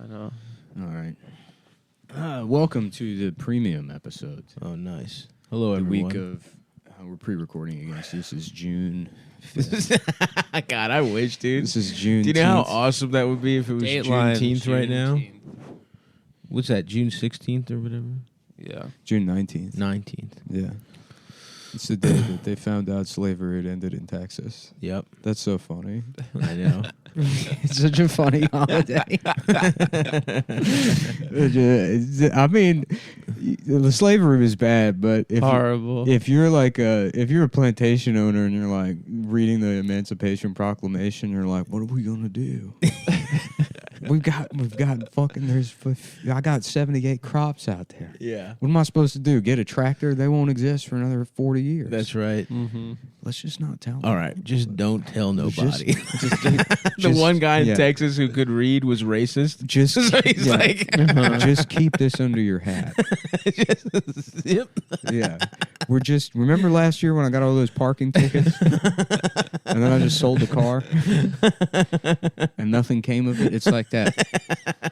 know. All right. Welcome to the premium episode. Oh, nice. Hello, everyone. The week of... we're pre-recording against. This is June 5th. God, I wish, dude. This is June. Do you know how awesome that would be if it was Juneteenth right now? What's that, June 16th or whatever? Yeah. June 19th. 19th. Yeah. It's the day that they found out slavery had ended in Texas. Yep. That's so funny. I know. It's such a funny holiday. I mean, the slavery was bad, but horrible. If you're a plantation owner and you're like reading the Emancipation Proclamation, you're like, what are we gonna do? We've got fucking I got 78 crops out there. Yeah. What am I supposed to do? Get a tractor? They won't exist for another 40 years. That's right. Mm-hmm. Let's just not tell them. All right. Just don't tell nobody. The one guy in Texas who could read was racist. Just, so he's like... just keep this under your hat. Yep. Yeah. Remember last year when I got all those parking tickets? And then I just sold the car? And nothing came of it? It's like that.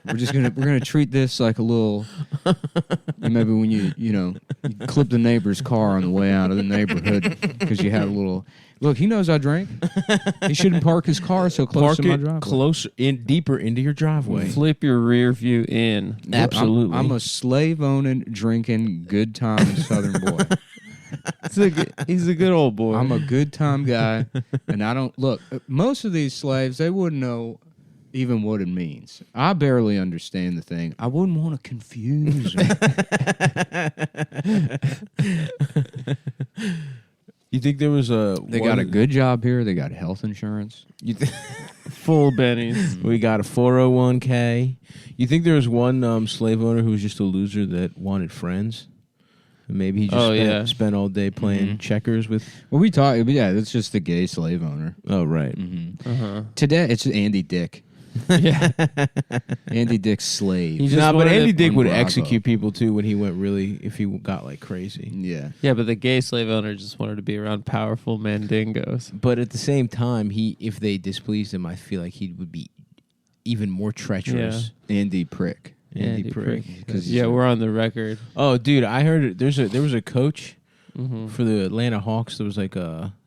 We're gonna treat this like a little... Maybe when you clip the neighbor's car on the way out of the neighborhood because you had a little... Look, he knows I drank. He shouldn't park his car so close to my driveway. Deeper into your driveway. Flip your rear view in. Absolutely. I'm a slave-owning, drinking, good-time Southern boy. He's a good old boy. I'm a good-time guy, and I don't... Look, most of these slaves, they wouldn't know even what it means. I barely understand the thing. I wouldn't want to confuse them. You think there was a... They got a good job here. They got health insurance. Full bennies. We got a 401k. You think there was one slave owner who was just a loser that wanted friends? And maybe he just spent all day playing checkers with... Well, we talk... Yeah, that's just the gay slave owner. Oh, right. Mm-hmm. Uh-huh. Today, it's Andy Dick. Yeah. Andy Dick's slave. But Andy Dick would execute people too when he went if he got like crazy. Yeah. Yeah, but the gay slave owner just wanted to be around powerful mandingos. But at the same time, if they displeased him, I feel like he would be even more treacherous. Yeah. Andy Prick. Andy Prick. Yeah, we're on the record. Oh, dude, I heard there was a coach for the Atlanta Hawks. There was like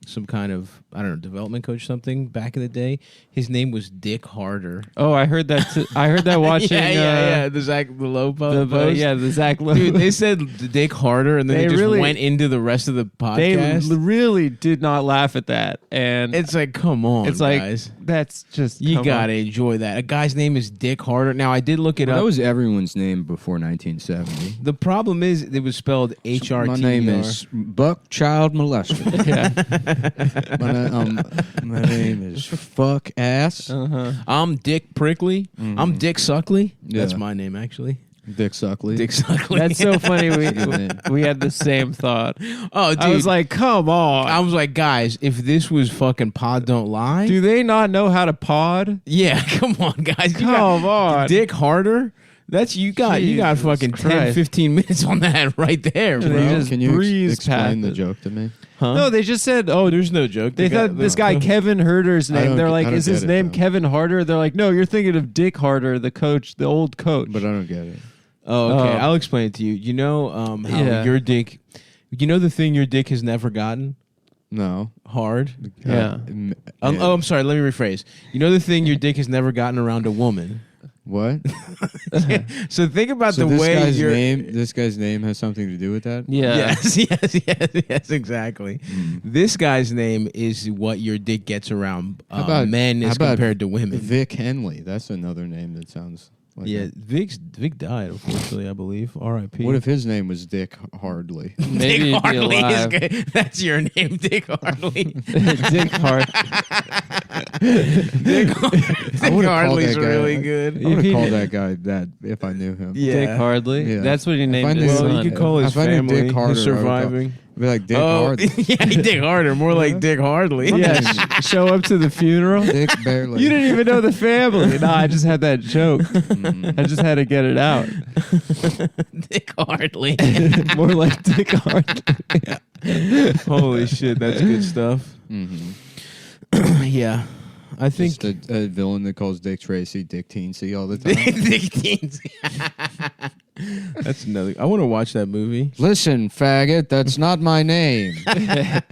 some kind of, I don't know, development coach or something back in the day. His name was Dick Harder. Oh, I heard that. I heard that watching. The Zach Lowe post. The Zach Lowe. Dude, they said Dick Harder, and then they just went into the rest of the podcast. They really did not laugh at that, and it's like, come on, it's guys. Like that's just you gotta enjoy that. A guy's name is Dick Harder. Now I did look it up. That was everyone's name before 1970. The problem is it was spelled HRT. My name is Buck Child Molester. Yeah. My name is Fuck Ass. Uh-huh. I'm Dick Prickly. I'm Dick Suckley. Yeah. That's my name, actually. Dick Suckley. Dick Suckley. That's so funny. We had the same thought. Oh, dude. I was like, come on. I was like, guys, if this was fucking Pod Don't Lie. Do they not know how to pod? Yeah, come on, guys. Come on. Dick Harder. That's you got fucking Christ. 10, 15 minutes on that right there, bro. They just Can you breeze explain the past joke to me? Huh? No, they just said, Oh, there's no joke. they thought this guy Kevin Herder's name. They're like, is his name though. Kevin Harder? They're like, no, you're thinking of Dick Harder, the coach, the old coach. But I don't get it. Oh, okay. I'll explain it to you. You know how your dick... You know the thing your dick has never gotten? No. Hard? Yeah. I'm sorry. Let me rephrase. You know the thing your dick has never gotten around a woman? What? So think about the this way this guy's name has something to do with that? Yeah. Yes, exactly. This guy's name is what your dick gets around men as compared to women. Vic Henley. That's another name that sounds like that. Vic died, unfortunately, I believe. R.I.P. What if his name was Dick Hardley? Maybe Dick he'd be Hartley is alive. good. That's your name, Dick Hartley. Dick Harder. Dick Hartley's really good. I would have called that guy that if I knew him. Yeah. Dick Hardley? Yeah. That's what he named his Well, son. you could call his If I knew family. Dick Harder, He's surviving. I'd be like Dick Hardley. Yeah, Dick Harder. More like Dick Hardly. Yeah, show up to the funeral. Dick Barely. You didn't even know the family. No, I just had that joke. I just had to get it out. Dick Hardly. More like Dick Hardly. Holy shit, that's good stuff. Mm-hmm. Yeah. I think Just a villain that calls Dick Tracy Dick Teensy all the time. Dick Teensy. That's another. I want to watch that movie. Listen, faggot, that's not my name.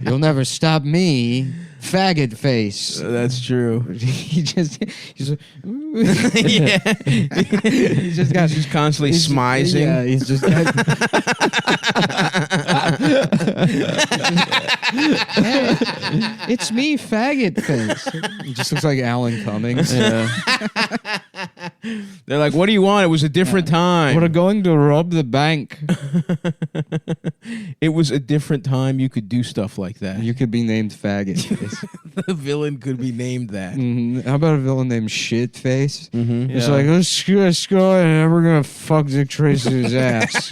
You'll never stop me, faggot face. That's true. he's Yeah, he's just constantly smizing. Yeah, he's just got, it's me, faggot face. He just looks like Alan Cummings. Yeah. They're like, "What do you want?" It was a different time. We're going to rob the bank. It was a different time. You could do stuff like that. You could be named faggot face. The villain could be named that. How about a villain named shit face? Mm-hmm. It's like, let's go and we're going to fuck Dick Tracy's ass.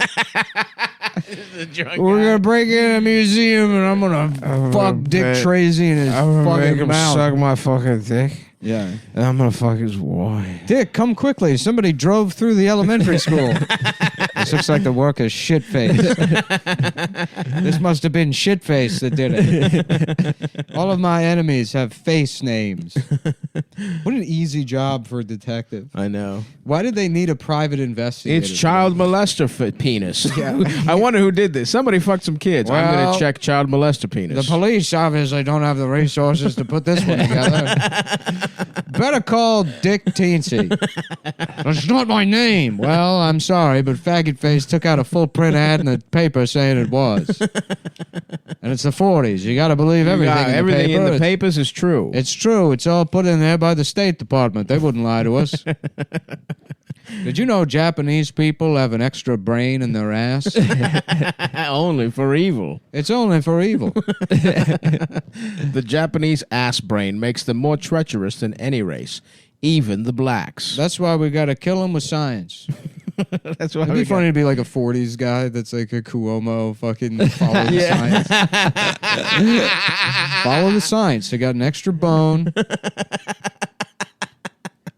We're going to break in a museum and I'm going to fuck Dick Tracy in his fucking mouth. Suck my fucking dick. Yeah. And I'm gonna fuck his wife. Dick, come quickly. Somebody drove through the elementary school. This looks like the work of Shitface. This must have been Shitface that did it. All of my enemies have face names. What an easy job for a detective. I know. Why did they need a private investigator? It's child molester penis. I wonder who did this. Somebody fucked some kids. I'm Well, gonna check child molester penis. The police obviously don't have the resources to put this one together. Better call Dick Teensy. That's not my name. Well, I'm sorry, but Faggot Face took out a full print ad in the paper saying it was. And it's the 40s. You got to believe everything. Everything in the It's- papers is true. It's true. It's all put in there by the State Department. They wouldn't lie to us. Did you know Japanese people have an extra brain in their ass? Only for evil. It's only for evil. The Japanese ass brain makes them more treacherous than any race, even the blacks. That's why we got to kill them with science. That's why It'd be funny to be like a 40s guy that's like a Cuomo fucking follow the science. Follow the science. They got an extra bone.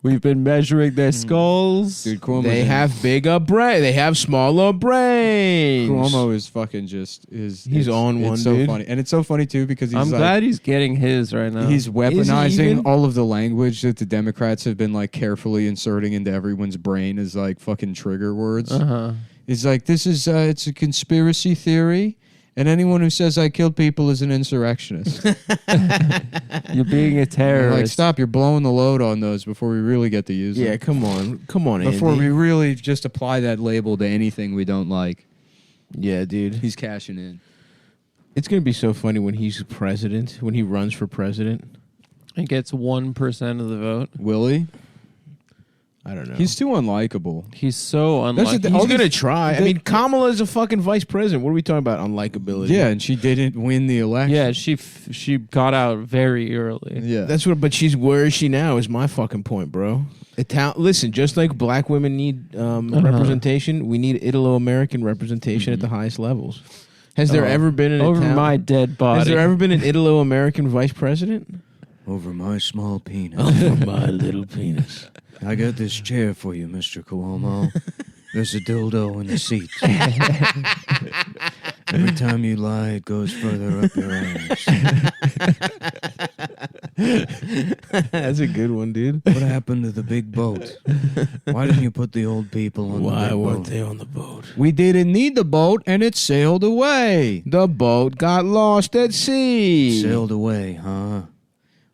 We've been measuring their skulls. Dude, Cuomo. They have bigger brain. They have smaller brains. Cuomo is fucking just He's on one, It's so dude. funny, and it's so funny too because he's I'm like, glad he's getting his right now. he's weaponizing even? all of the language that the Democrats have been like carefully inserting into everyone's brain as like fucking trigger words. Uh-huh. It's like this is it's a conspiracy theory. And anyone who says I killed people is an insurrectionist. You're being a terrorist. Like, stop! You're blowing the load on those before we really get to use them. Yeah, come on, Before Andy. we really just apply that label to anything we don't like. Yeah, dude. He's cashing in. It's gonna be so funny when he's president, when he runs for president. He gets 1% of the vote. Will he? I don't know. He's too unlikable. He's so That's the unlucky. thing. He's all gonna these- try. I they- mean, Kamala is a fucking vice president. What are we talking about? Unlikability. Yeah, and she didn't win the election. Yeah, she got out very early. Yeah. That's what. But where is she now? Is my fucking point, bro. Listen, just like black women need representation, we need Italo-American representation at the highest levels. Has there ever been an Over my dead body. Has there ever been an Italo-American vice president? Over my small penis. Over my little penis. I got this chair for you, Mr. Cuomo. There's a dildo in the seat. Every time you lie, it goes further up your ass. That's a good one, dude. What happened to the big boat? Why didn't you put the old people on the Why big weren't boat? they on the boat? We didn't need the boat, and it sailed away. The boat got lost at sea. Sailed away, huh?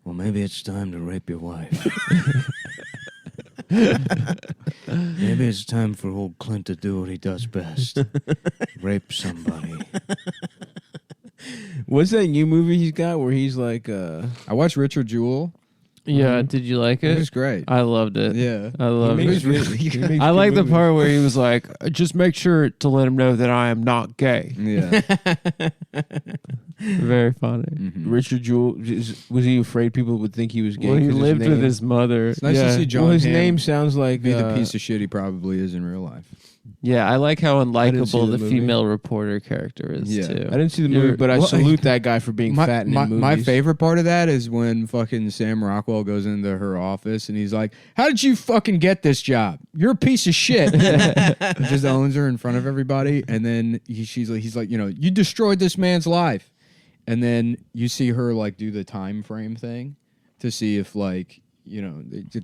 Well, maybe it's time to rape your wife. Maybe it's time for old Clint to do what he does best. Rape somebody. What's that new movie he's got where he's like, I watched Richard Jewell. Yeah, did you like It it? was great. I loved it. Yeah. I loved He makes it. really- he makes I good like the movies. part where he was like, just make sure to let him know that I am not gay. Yeah. Very funny. Mhm. Richard Jewell, was he afraid people would think he was gay? Well, he 'cause lived with name- his mother. It's nice yeah. to see John Well, his Hamm name sounds like be the piece of shit he probably is in real life. Yeah, I like how didn't see unlikable the the movie. female reporter character is, Yeah. too. I didn't see the movie, but I well, salute that guy for being fat in movies. My favorite part of that is when fucking Sam Rockwell goes into her office and he's like, "How did you fucking get this job? You're a piece of shit." He just owns her in front of everybody, and then he's like, you know, you destroyed this man's life, and then you see her like do the time frame thing to see if like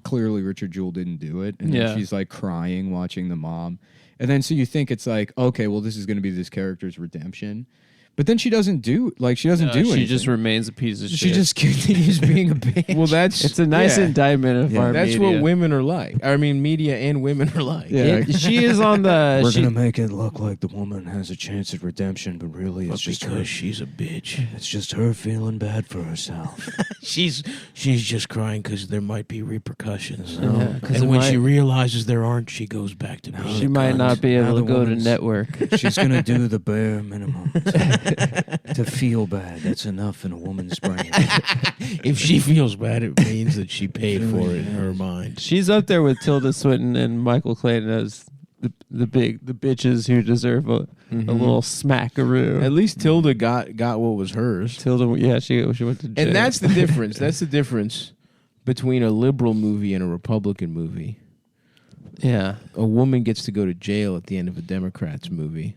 clearly Richard Jewell didn't do it, and then she's like crying watching the mom, and then so you think it's like, okay, well this is going to be this character's redemption. But then she doesn't do anything. She just remains a piece of shit. She just continues being a bitch. Well, it's a nice indictment of our That's media. what women are like. I mean, media and women are like. Yeah. She is on the... We're going to make it look like the woman has a chance at redemption, but really it's just because her. she's a bitch. It's just her feeling bad for herself. She's just crying because there might be repercussions. Yeah, and when she realizes there aren't, she goes back to being She might not be able to go to network. She's going to do the bare minimum. To feel bad, that's enough in a woman's brain. If she feels bad, it means that she paid for it in her mind. She's up there with Tilda Swinton and Michael Clayton as the bitches who deserve a little smackaroo. At least Tilda got what was hers. Tilda, she went to jail. And that's the difference. That's the difference between a liberal movie and a Republican movie. Yeah. A woman gets to go to jail at the end of a Democrats movie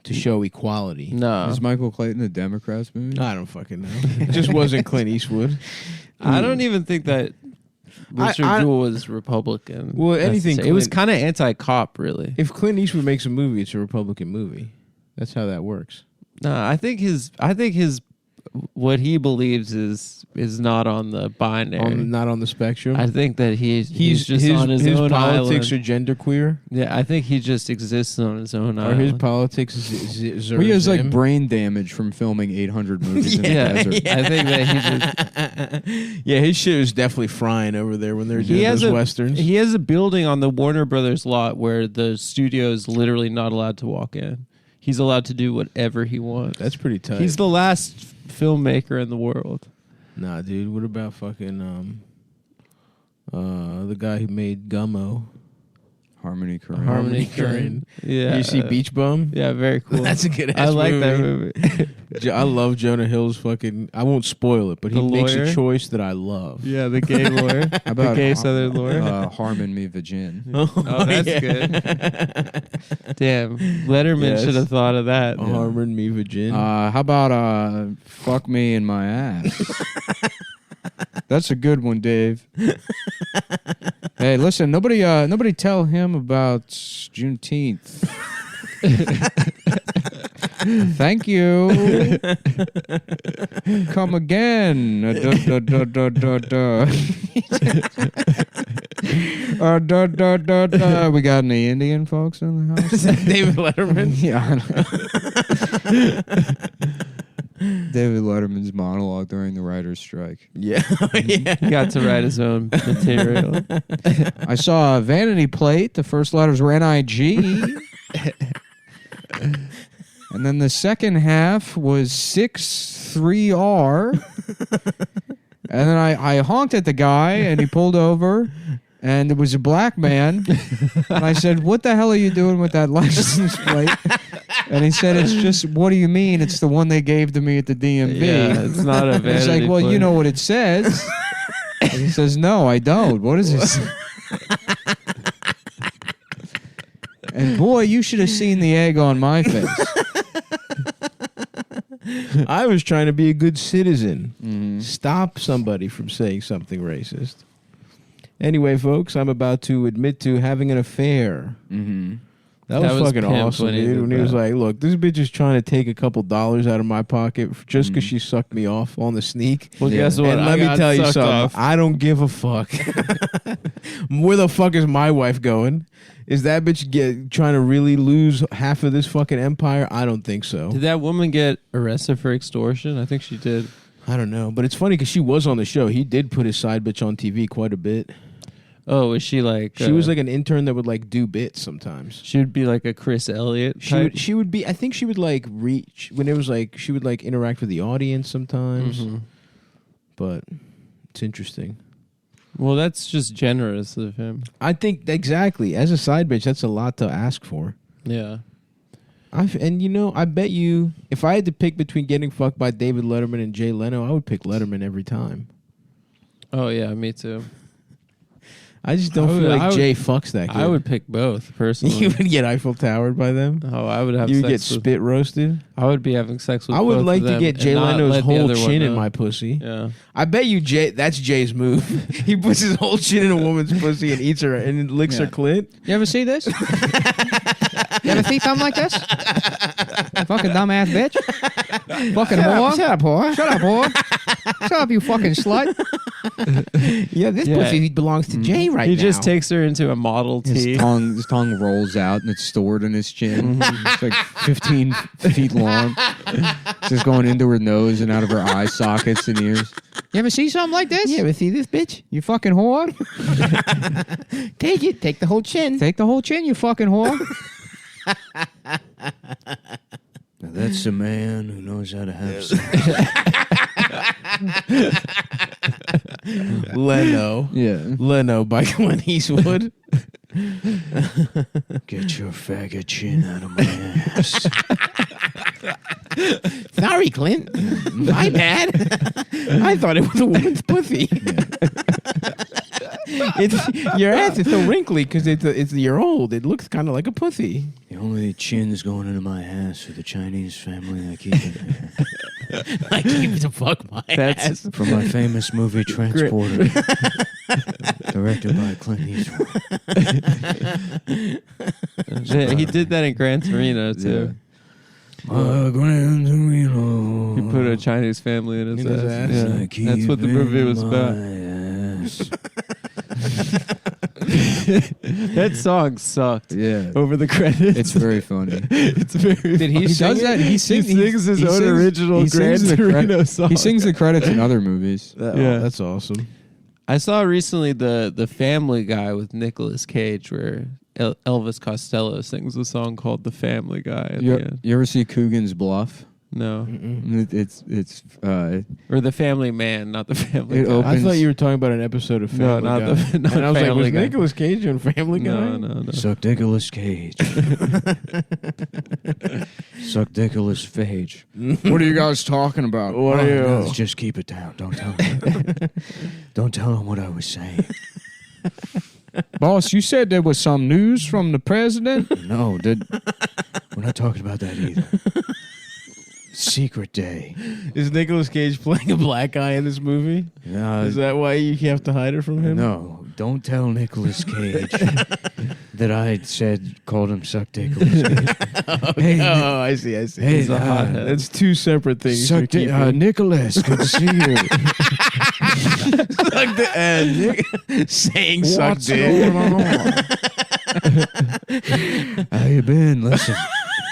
to show equality. No. Is Michael Clayton a Democrats movie? I don't fucking know. It just wasn't Clint Eastwood. I don't even think that Richard Jewell was Republican. Well, anything. It was kind of anti-cop, really. If Clint Eastwood makes a movie, it's a Republican movie. That's how that works. No, I think his what he believes is not on the binary. Not on the spectrum. I think that he's just on his own politics island. are genderqueer. Yeah, I think he just exists on his own island. Or his politics is he has like brain damage from filming 800 movies in the desert. Yeah. I think that he just... Yeah, his shit was definitely frying over there when they were doing those westerns. He has a building on the Warner Brothers lot where the studio is literally not allowed to walk in. He's allowed to do whatever he wants. That's pretty tight. He's the last filmmaker in the world. Nah, dude. What about fucking the guy who made Gummo? Harmony Korine. Harmony Korine. Yeah. You see Beach Bum? Yeah, very cool. That's a good ass I like movie. that movie. I love Jonah Hill's fucking... I won't spoil it, but he makes a choice that I love. Yeah, the gay lawyer. How about the gay southern lawyer. Harmon Me Vagin. Oh, that's good. Damn. Letterman should have thought of that. Harmon Me Vagin. How about Fuck Me in My Ass? That's a good one, Dave. Hey, listen, nobody tell him about Juneteenth. Thank you. Come again. We got any Indian folks in the house? Is that David Letterman? Yeah. David Letterman's monologue during the writer's strike. Yeah. Yeah. He got to write his own material. I saw a vanity plate. The first letters were NIG. And then the second half was 6-3-R. And then I honked at the guy, and he pulled over, and it was a black man. And I said, "What the hell are you doing with that license plate?" And he said, "It's just, what do you mean? It's the one they gave to me at the DMV." Yeah, it's not a vanity It's like, well, plate. you know what it says. And he says, "No, I don't. What is this?" And boy, you should have seen the egg on my face. I was trying to be a good citizen. Mm-hmm. Stop somebody from saying something racist. Anyway, folks, I'm about to admit to having an affair. Mm-hmm. That was fucking pimp awesome, when he dude. did When he was that. like, look, this bitch is trying to take a couple dollars out of my pocket just because she sucked me off on the sneak. Well, Yeah. guess what? And I let me got tell you sucked something. off. I don't give a fuck. Where the fuck is my wife going? Is that bitch trying to really lose half of this fucking empire? I don't think so. Did that woman get arrested for extortion? I think she did. I don't know. But it's funny because she was on the show. He did put his side bitch on TV quite a bit. Oh, was she like... She was like an intern that would like do bits sometimes. She would be like a Chris Elliott type. She would be. I think she would like reach when it was like she would like interact with the audience sometimes. Mhm. But it's interesting. Well, that's just generous of him. I think exactly as a side bitch, that's a lot to ask for. Yeah. And you know, I bet you if I had to pick between getting fucked by David Letterman and Jay Leno, I would pick Letterman every time. Oh, yeah, me too. I just don't feel like Jay fucks that kid. I would pick both personally. You would get Eiffel Towered by them. Oh, I would have. You would sex get with, spit roasted. I would be having sex with. I would both like of to them get Jay and not Leno's let the whole other one chin in know. my pussy. Yeah. I bet you that's Jay's move. He puts his whole chin in a woman's pussy and eats her and licks her clit. You ever see this? You ever see something like this? Fucking dumbass bitch. Fucking whore. Shut up, whore. Shut up, whore. Shut up, you fucking slut. Yeah, this Yeah. pussy belongs to Jay right He now. just takes her into a Model T. His tongue rolls out and it's stored in his chin. It's like 15 feet long. It's just going into her nose and out of her eye sockets and ears. You ever see something like this? You ever see this bitch? You fucking whore. Take it. Take the whole chin. Take the whole chin, you fucking whore. Now that's a man who knows how to have sex. Leno. Yeah. Leno by Clint Eastwood. Get your faggot chin out of my ass. Sorry, Clint. My bad. I thought it was a woman's pussy. Your ass is so wrinkly because you're old. It looks kind of like a pussy. The only chin's going into my ass for the Chinese family I keep it there. I keep to fuck my ass. From my famous movie Transporter. Directed by Clint Eastwood. He did that in Gran Torino too. Gran Torino. He put a Chinese family in his In his ass. ass. Yeah. That's what the movie was about. That song sucked. Yeah. Over the credits. It's very funny. It's very. Did he funny. sing it? He sings his own original Gran Torino song. He sings the credits in other movies. Yeah. That's awesome. I saw recently the Family Guy with Nicolas Cage, where Elvis Costello sings a song called "The Family Guy." At the end. You ever see Coogan's Bluff? No, It's or the Family Man, not the Family It Guy. opens- I thought you were talking about an episode of No, Family not Guy. the not And I was like, Family was Guy. Nicolas Cage on Family Guy? No. Suck Nicolas Cage. Suck Nicolas Cage. What are you guys talking about? What are you- no, just keep it down. Don't tell him. Don't tell him what I was saying. Boss, you said there was some news from the president? No, we're not talking about that either. Secret Day. Is Nicolas Cage playing a black guy in this movie? Is that why you have to hide it from him? No, don't tell Nicolas Cage that I called him Suck Nicolas Cage. Hey, Oh, I see. hey, He's a hothead. That's two separate things. Suck Nicholas, good to see you. Saying suck What's dick. going on? How you been? Listen,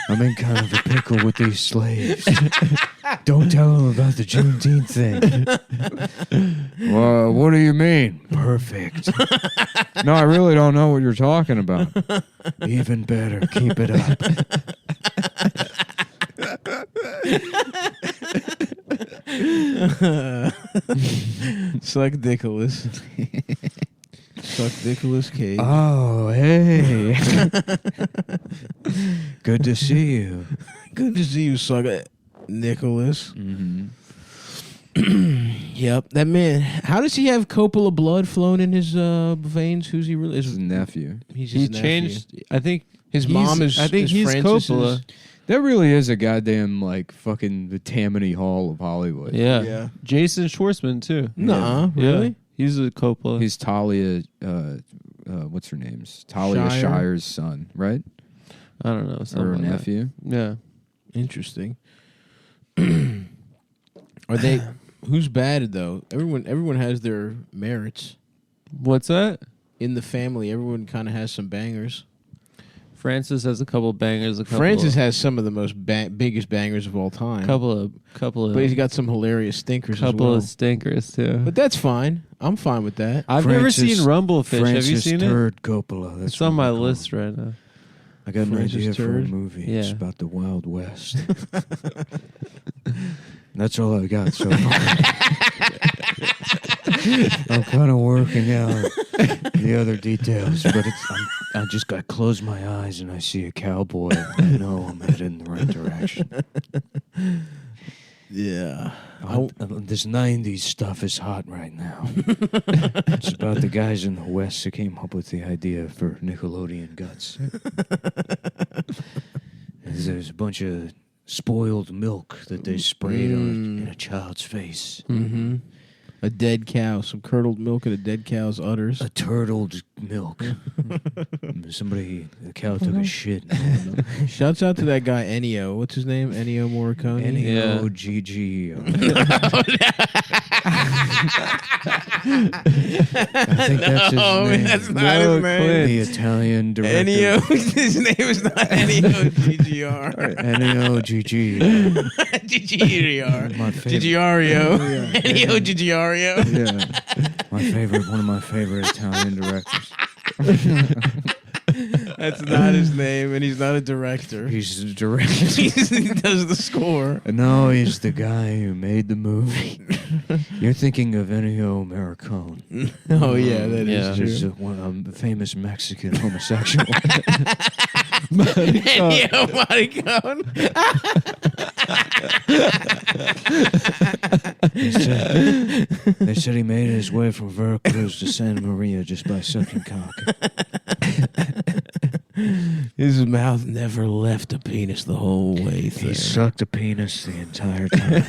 I'm in kind of a pickle with these slaves. Don't tell them about the Juneteenth thing. Well, what do you mean? Perfect. No, I really don't know what you're talking about. Even better, keep it up. Suck Nicholas. Suck Nicolas Cage. Oh, hey. Good to see you. Good to see you, Suck Nicholas. Mm-hmm. Yep, that man. How does he have Coppola blood flowing in his veins? Who's he really? His nephew. He's He his nephew. changed. I think His he's- mom is. I think is he's Francis's- Coppola. That really is a goddamn, like, fucking the Tammany Hall of Hollywood. Yeah. Yeah. Jason Schwartzman too. Nuh-uh, really? Yeah. He's a Coppola. He's Talia, what's her name? Talia Shire? Shire's son, right? I don't know. Or something her like that. nephew. Yeah. Interesting. Are they? Who's bad though? Everyone has their merits What's that? in the family. Everyone kind of has some bangers. Francis has a couple bangers. Francis has some of the most biggest bangers of all time. couple of But he's got some hilarious stinkers couple as well. of stinkers too. But that's fine. I'm fine with that. I've never Francis- seen Rumblefish. Francis Have you seen it? Turd Coppola. That's It's on what my we call list him. right now. I got an Francis idea for a Turd? movie. Yeah. It's about the Wild West. That's all I got so far. I'm kind of working out the other details, but I just got to close my eyes and I see a cowboy. I know I'm headed in the right direction. Yeah. This 90s stuff is hot right now. It's about the guys in the West who came up with the idea for Nickelodeon Guts. There's a bunch of spoiled milk that they sprayed in a child's face. Mm-hmm. A dead cow, some curdled milk in a dead cow's udders. A turtled milk. The cow took a shit. Shouts out to that guy Ennio. What's his name? Ennio Morricone. Ennio Gigi. I think that's his name. That's not his name. The Italian director. Ennio. His name is not Ennio GGR. Ennio Gigi. GGR. My favorite. Gigiario. Ennio Gigiario. Yeah. One of my favorite Italian directors. That's not his name, and he's not a director. He's the director. He does the score. No, he's the guy who made the movie. You're thinking of Ennio Morricone. Oh, yeah, that is He's true. a famous Mexican homosexual. Ennio Morricone. They said he made his way from Veracruz to Santa Maria just by sucking cock. His mouth never left a penis the whole way through. He sucked a penis the entire time.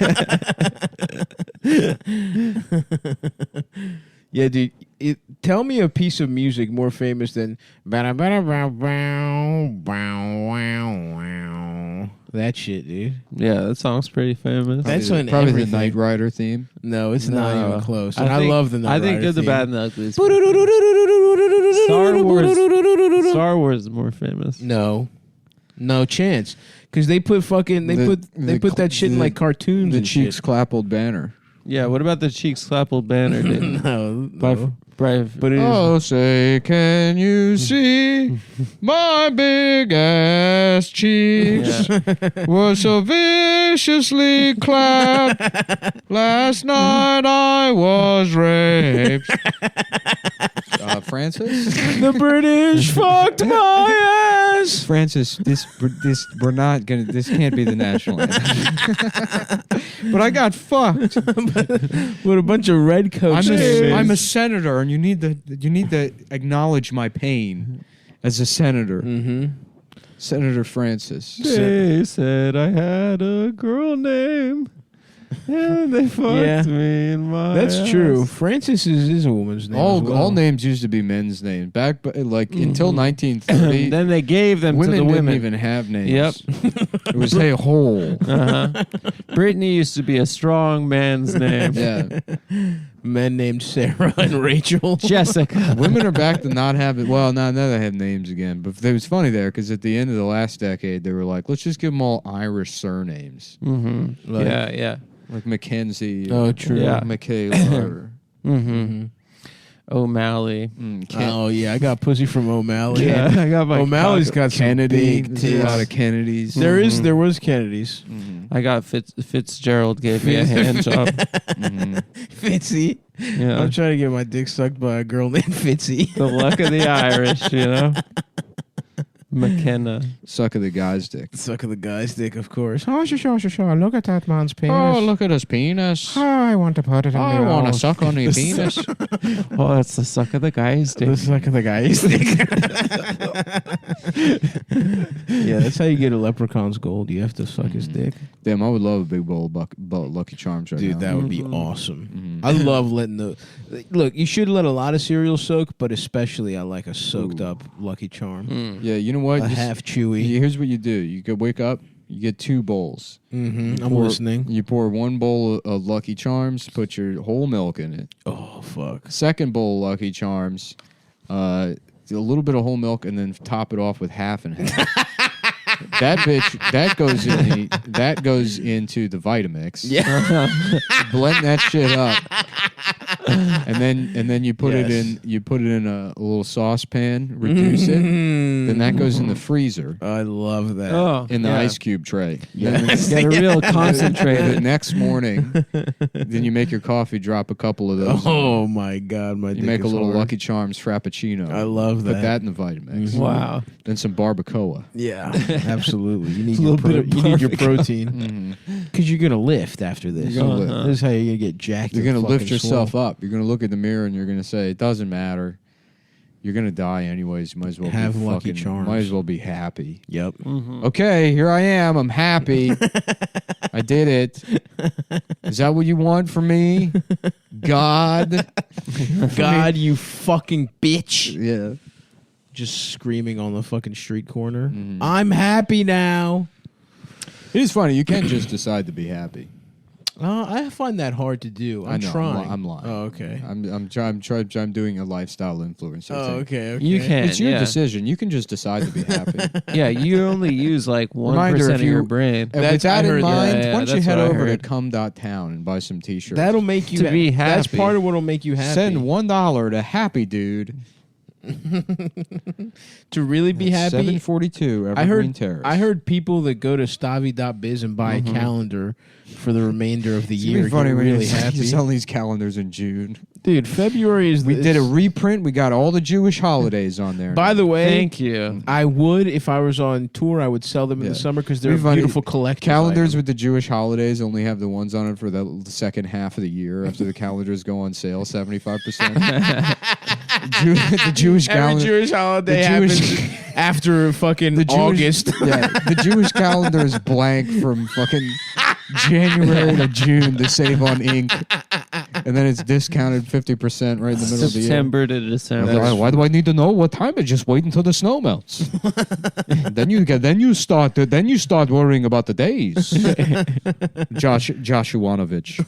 Yeah, dude. Tell me a piece of music more famous than that shit, dude. Yeah, that song's pretty famous. That's on probably everything. the Knight Rider theme. No, it's not even close. And I I love the Knight I think Rider Good, the theme. Bad, and the Ugly. Star Wars is more famous. No chance. Because they put that shit in like cartoons. The and Cheeks shit. Clappled banner. Yeah, what about the Cheeks Clappled banner? Dude? No. But it is. Oh, say, can you see my big ass cheeks were so viciously clapped. Last night I was raped. Francis? The British fucked my ass. Francis, this we're not gonna. This can't be the national anthem. But I got fucked. With a bunch of red coats. I'm a senator, and you need to acknowledge my pain as a senator. Mm-hmm. Senator Francis. They said I had a girl name, and they fucked me in my That's ass. true. Francis is a woman's name. as well. All names used to be men's names back, until 1930. Then they gave them women to the women. didn't even have names. Yep. It was hey hole. Brittany used to be a strong man's name. Yeah. Men named Sarah and Rachel. Jessica. Women are back to not having. Well, now they have names again. But it was funny there because at the end of the last decade, they were like, let's just give them all Irish surnames. Mm-hmm. Like- Yeah. Like Mackenzie. Oh, true. Yeah. Michaela. Mm-hmm. O'Malley. Oh, yeah. I got pussy from O'Malley. Yeah, I got my O'Malley's got some Kennedy. big There's a lot tits. of Kennedys. There was Kennedy's. I got Fitzgerald gave me a hand job. Fitzy. Yeah. I'm trying to get my dick sucked by a girl named Fitzy. The luck of the Irish, you know? McKenna. Suck of the guy's dick. Suck of the guy's dick, of course. Oh, sure. Look at that man's penis. Oh, look at his penis. Oh, I want to put it in I my want to mouth. suck on your penis. Oh, that's the suck of the guy's dick. The suck of the guy's dick. Yeah, that's how you get a leprechaun's gold. You have to suck his dick. Damn, I would love a big bowl of Lucky Charms right now. Dude, that would be awesome. I love letting the... Look, you should let a lot of cereal soak, but especially I like a soaked up Lucky Charm. Yeah, you know what? A half chewy. Here's what you do. You go wake up, you get 2 bowls. I'm Pour- listening. You pour 1 bowl of Lucky Charms, put your whole milk in it. Oh, fuck. Second bowl of Lucky Charms, a little bit of whole milk, and then top it off with half and half. That goes into the Vitamix. Yeah. Blend that shit up. and then you put it in a little saucepan, reduce it, then that goes in the freezer. I love that. Oh, in the ice cube tray. Yes. Get a real concentrated. The next morning, then you make your coffee, drop a couple of those. Oh my God, my You dick make a is little hard. Lucky Charms Frappuccino. I love that. Put that in the Vitamix. Wow. Then some barbacoa. Yeah, absolutely. You need A your little bit of you need your barbecue. protein because you're gonna lift after this. You're gonna lift. This is how you're gonna get jacked. You're and going to lift fucking yourself swole. up. You're going to look in the mirror and you're going to say, it doesn't matter. You're going to die anyways. You might as well Have be Lucky fucking, Charms. might as well be happy. Yep. Okay, here I am. I'm happy. I did it. Is that what you want from me? God? God, you fucking bitch! Yeah. Just screaming on the fucking street corner. Mhm. I'm happy now. It is funny. You can't just decide to be happy. I find that hard to do. I'm I know. trying. I'm lying. Oh, okay. I'm doing a lifestyle influencer Oh, thing. okay. You can. It's your yeah. decision. You can just decide to be happy. Yeah, you only use like 1% Reminder, if of your you- brain. And That's- with that I in heard that. mind, Yeah, why don't you that's head what I over to heard. cum.town and buy some t-shirts. That'll make you To be That's happy. part of what'll make you happy. Send $1 to Happy Dude. To really be happy. 742 Evergreen Terrace. I heard people that go to stavi.biz and buy a calendar for the remainder of the It's year gonna be funny get when really you happy. sell these calendars in June. Dude, February is We did a reprint. We got all the Jewish holidays on there. By the way, Thank you. I would if I was on tour. I would sell them in Yeah. the summer because they're a We've already- beautiful collector's calendars item. with the Jewish holidays only have the ones on it for the second half of the year. After the calendars go on sale, 75%. The Jewish Every calendar. Jewish holiday the Jewish- happens after fucking The Jewish- August. Yeah, the Jewish calendar is blank from fucking January to June to save on ink, and then it's discounted 50% right in the middle of the year. September to December. Why do I need to know what time? I just wait until the snow melts. then you start worrying about the days. Joshuanovich.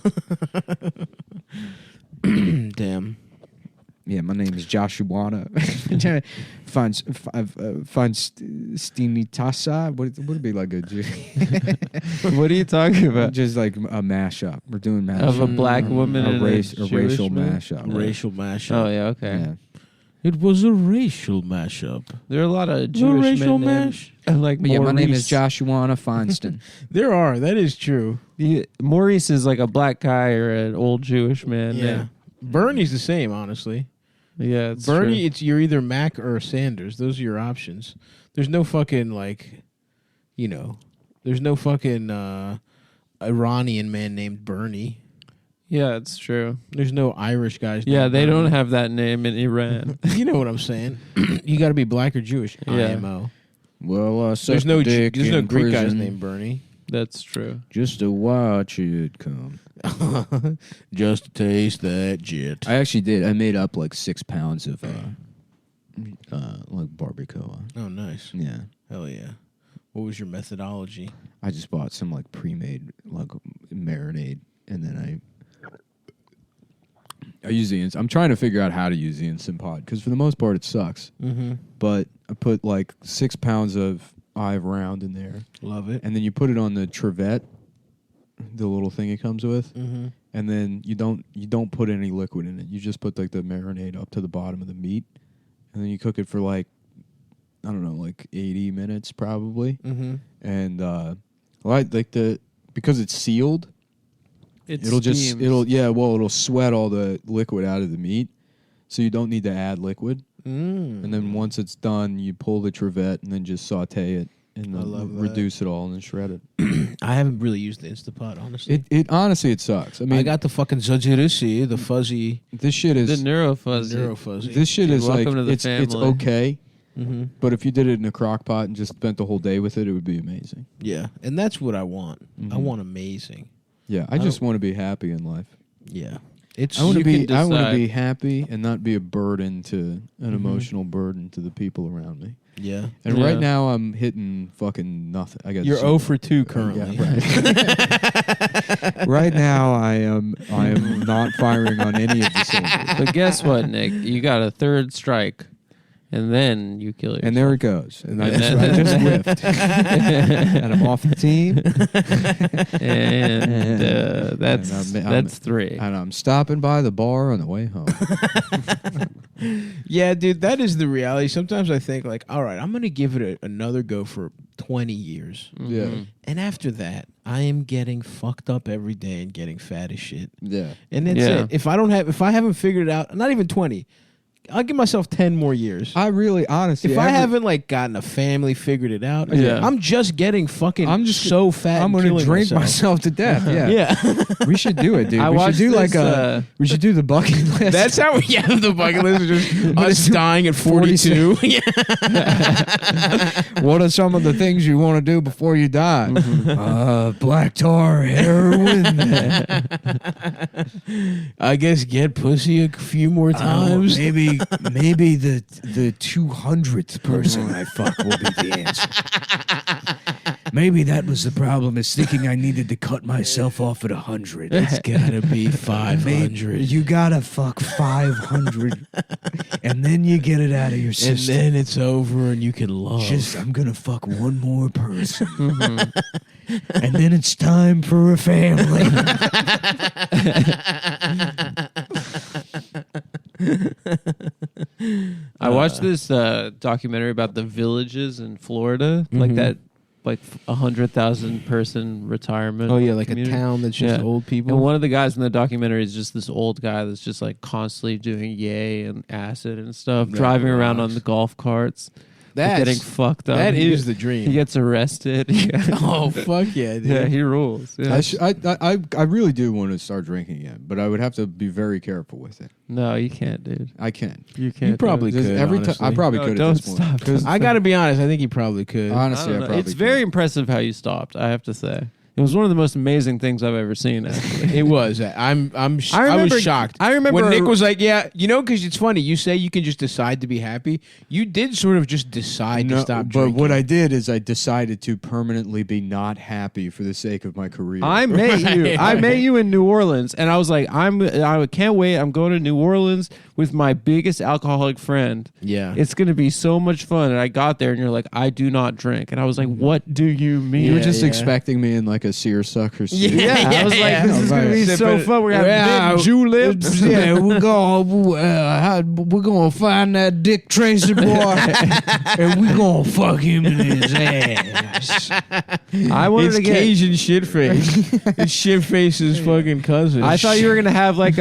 Damn. Yeah, my name is Joshuana. Stinitasa. What would it be like a What are you talking about? just like a mashup? We're doing mashup Of a black woman a and race, a a Jewish racial man? mashup. Racial mashup. Oh yeah, okay. Yeah. It was a racial mashup. There are a lot of Jewish racial men named, mash? like But yeah, my name is Maurice. Joshuana Feinston. There are. That is true. Maurice is like a black guy or an old Jewish man. Yeah. Bernie's the same, honestly. Yeah, it's Bernie, true. it's you're either Mac or Sanders. Those are your options. There's no fucking there's no fucking Iranian man named Bernie. Yeah, it's true. There's no Irish guys. Yeah, named they Bernie. don't have that name in Iran. You know what I'm saying? You got to be black or Jewish. Yeah. IMO. Well, There's no Greek guys named Bernie. That's true. just to watch it come. Just to taste that jit. I actually did. I made up like 6 pounds of like barbacoa. Oh, nice. Yeah. Hell yeah. What was your methodology? I just bought some like pre-made like marinade, and then I use the. I'm trying to figure out how to use the Instant Pot because for the most part it sucks. Mm-hmm. But I put like 6 pounds of olive round in there, Love it. and then you put it on the trivet, the little thing it comes with, Mm-hmm. and then you don't put any liquid in it. You just put like the marinade up to the bottom of the meat, and then you cook it for like I don't know, like 80 minutes probably. Mm-hmm. And because it's sealed, it'll sweat all the liquid out of the meat, so you don't need to add liquid. And then once it's done, you pull the trivet and then just saute it and I love that. reduce it all and then shred it. I haven't really used the Instapot, honestly. It honestly it sucks. I mean, I got the fucking Zajirisi, the fuzzy, this shit is The neurofuzzy. neuro fuzzy. this shit Dude, is like welcome to the it's family. okay, Mm-hmm. but if you did it in a crock pot and just spent the whole day with it, it would be amazing. Yeah, and that's what I want. I Mhm. want amazing. Yeah, I just want to be happy in life. Yeah, it's I want to You be. I can want to decide. be happy and not be a burden to an Mhm. emotional burden to the people around me. yeah. And Yeah. right now, I'm hitting fucking nothing. I got You're zero. 0 for 2 currently. Yeah, right. Right now, I am not firing on any of the cylinders. But guess what, Nick? You got a third strike. And then you kill yourself. And there it goes. And I And just whiffed. And I'm off the team. And that's 3. And I'm stopping by the bar on the way home. Yeah, dude, that is the reality. Sometimes I think, like, all right, I'm going to give it another go for 20 years. Yeah. And after that, I am getting fucked up every day and getting fat as shit. Yeah. And that's it. If I haven't figured it out, not even 20, I'll give myself 10 more years. I really, honestly, if I haven't like gotten a family, figured it out, I'm just getting fucking. I'm just so fat. I'm going to drink myself to death. Yeah, yeah. We should do it, dude. We should do we should do the bucket list. That's how. Yeah, the bucket list is just us dying at 42. Yeah. What are some of the things you want to do before you die? Black tar, heroin. I guess get pussy a few more times. Maybe the 200th person I fuck will be the answer. Maybe that was the problem, is thinking I needed to cut myself off at 100. It's gotta be 500. You gotta fuck 500, and then you get it out of your system. And then it's over, and you can love. I'm gonna fuck one more person, and then it's time for a family. I watched this documentary about the villages in Florida, like that, like 100,000 person retirement. Oh yeah, like community. a town that's just old people. And one of the guys in the documentary is just this old guy that's just like constantly doing yay and acid and stuff, driving around on the golf carts. Getting fucked up. That is the dream. He gets arrested. Oh fuck yeah, dude. Yeah, he rules. Yeah. I really do want to start drinking again, but I would have to be very careful with it. No, you can't, dude. I can. You can't. You probably do it. could. Every time I probably could. Don't at this point. stop. I gotta be honest. I think he probably could. Honestly, I probably It's could. very impressive how you stopped. I have to say. It was one of the most amazing things I've ever seen. Actually, It was. I was shocked. I remember when Nick was like, "Yeah, because it's funny. You say you can just decide to be happy. You did sort of just decide to stop drinking." But what I did is I decided to permanently be not happy for the sake of my career. I met you. I met you in New Orleans, and I was like, I can't wait. I'm going to New Orleans with my biggest alcoholic friend. Yeah, It's going to be so much fun. And I got there, and you're like, I do not drink. And I was like, what do you mean? You were just expecting me in like a seersucker suit. Yeah, I was like, this is going to be so fun. We're going to have big juleps. Yeah, we're gonna find that Dick Tracy boy, and we're gonna fuck him in his ass. I wanted it's to get Cajun shit face. It's shit face's fucking cousin. I thought you were gonna have like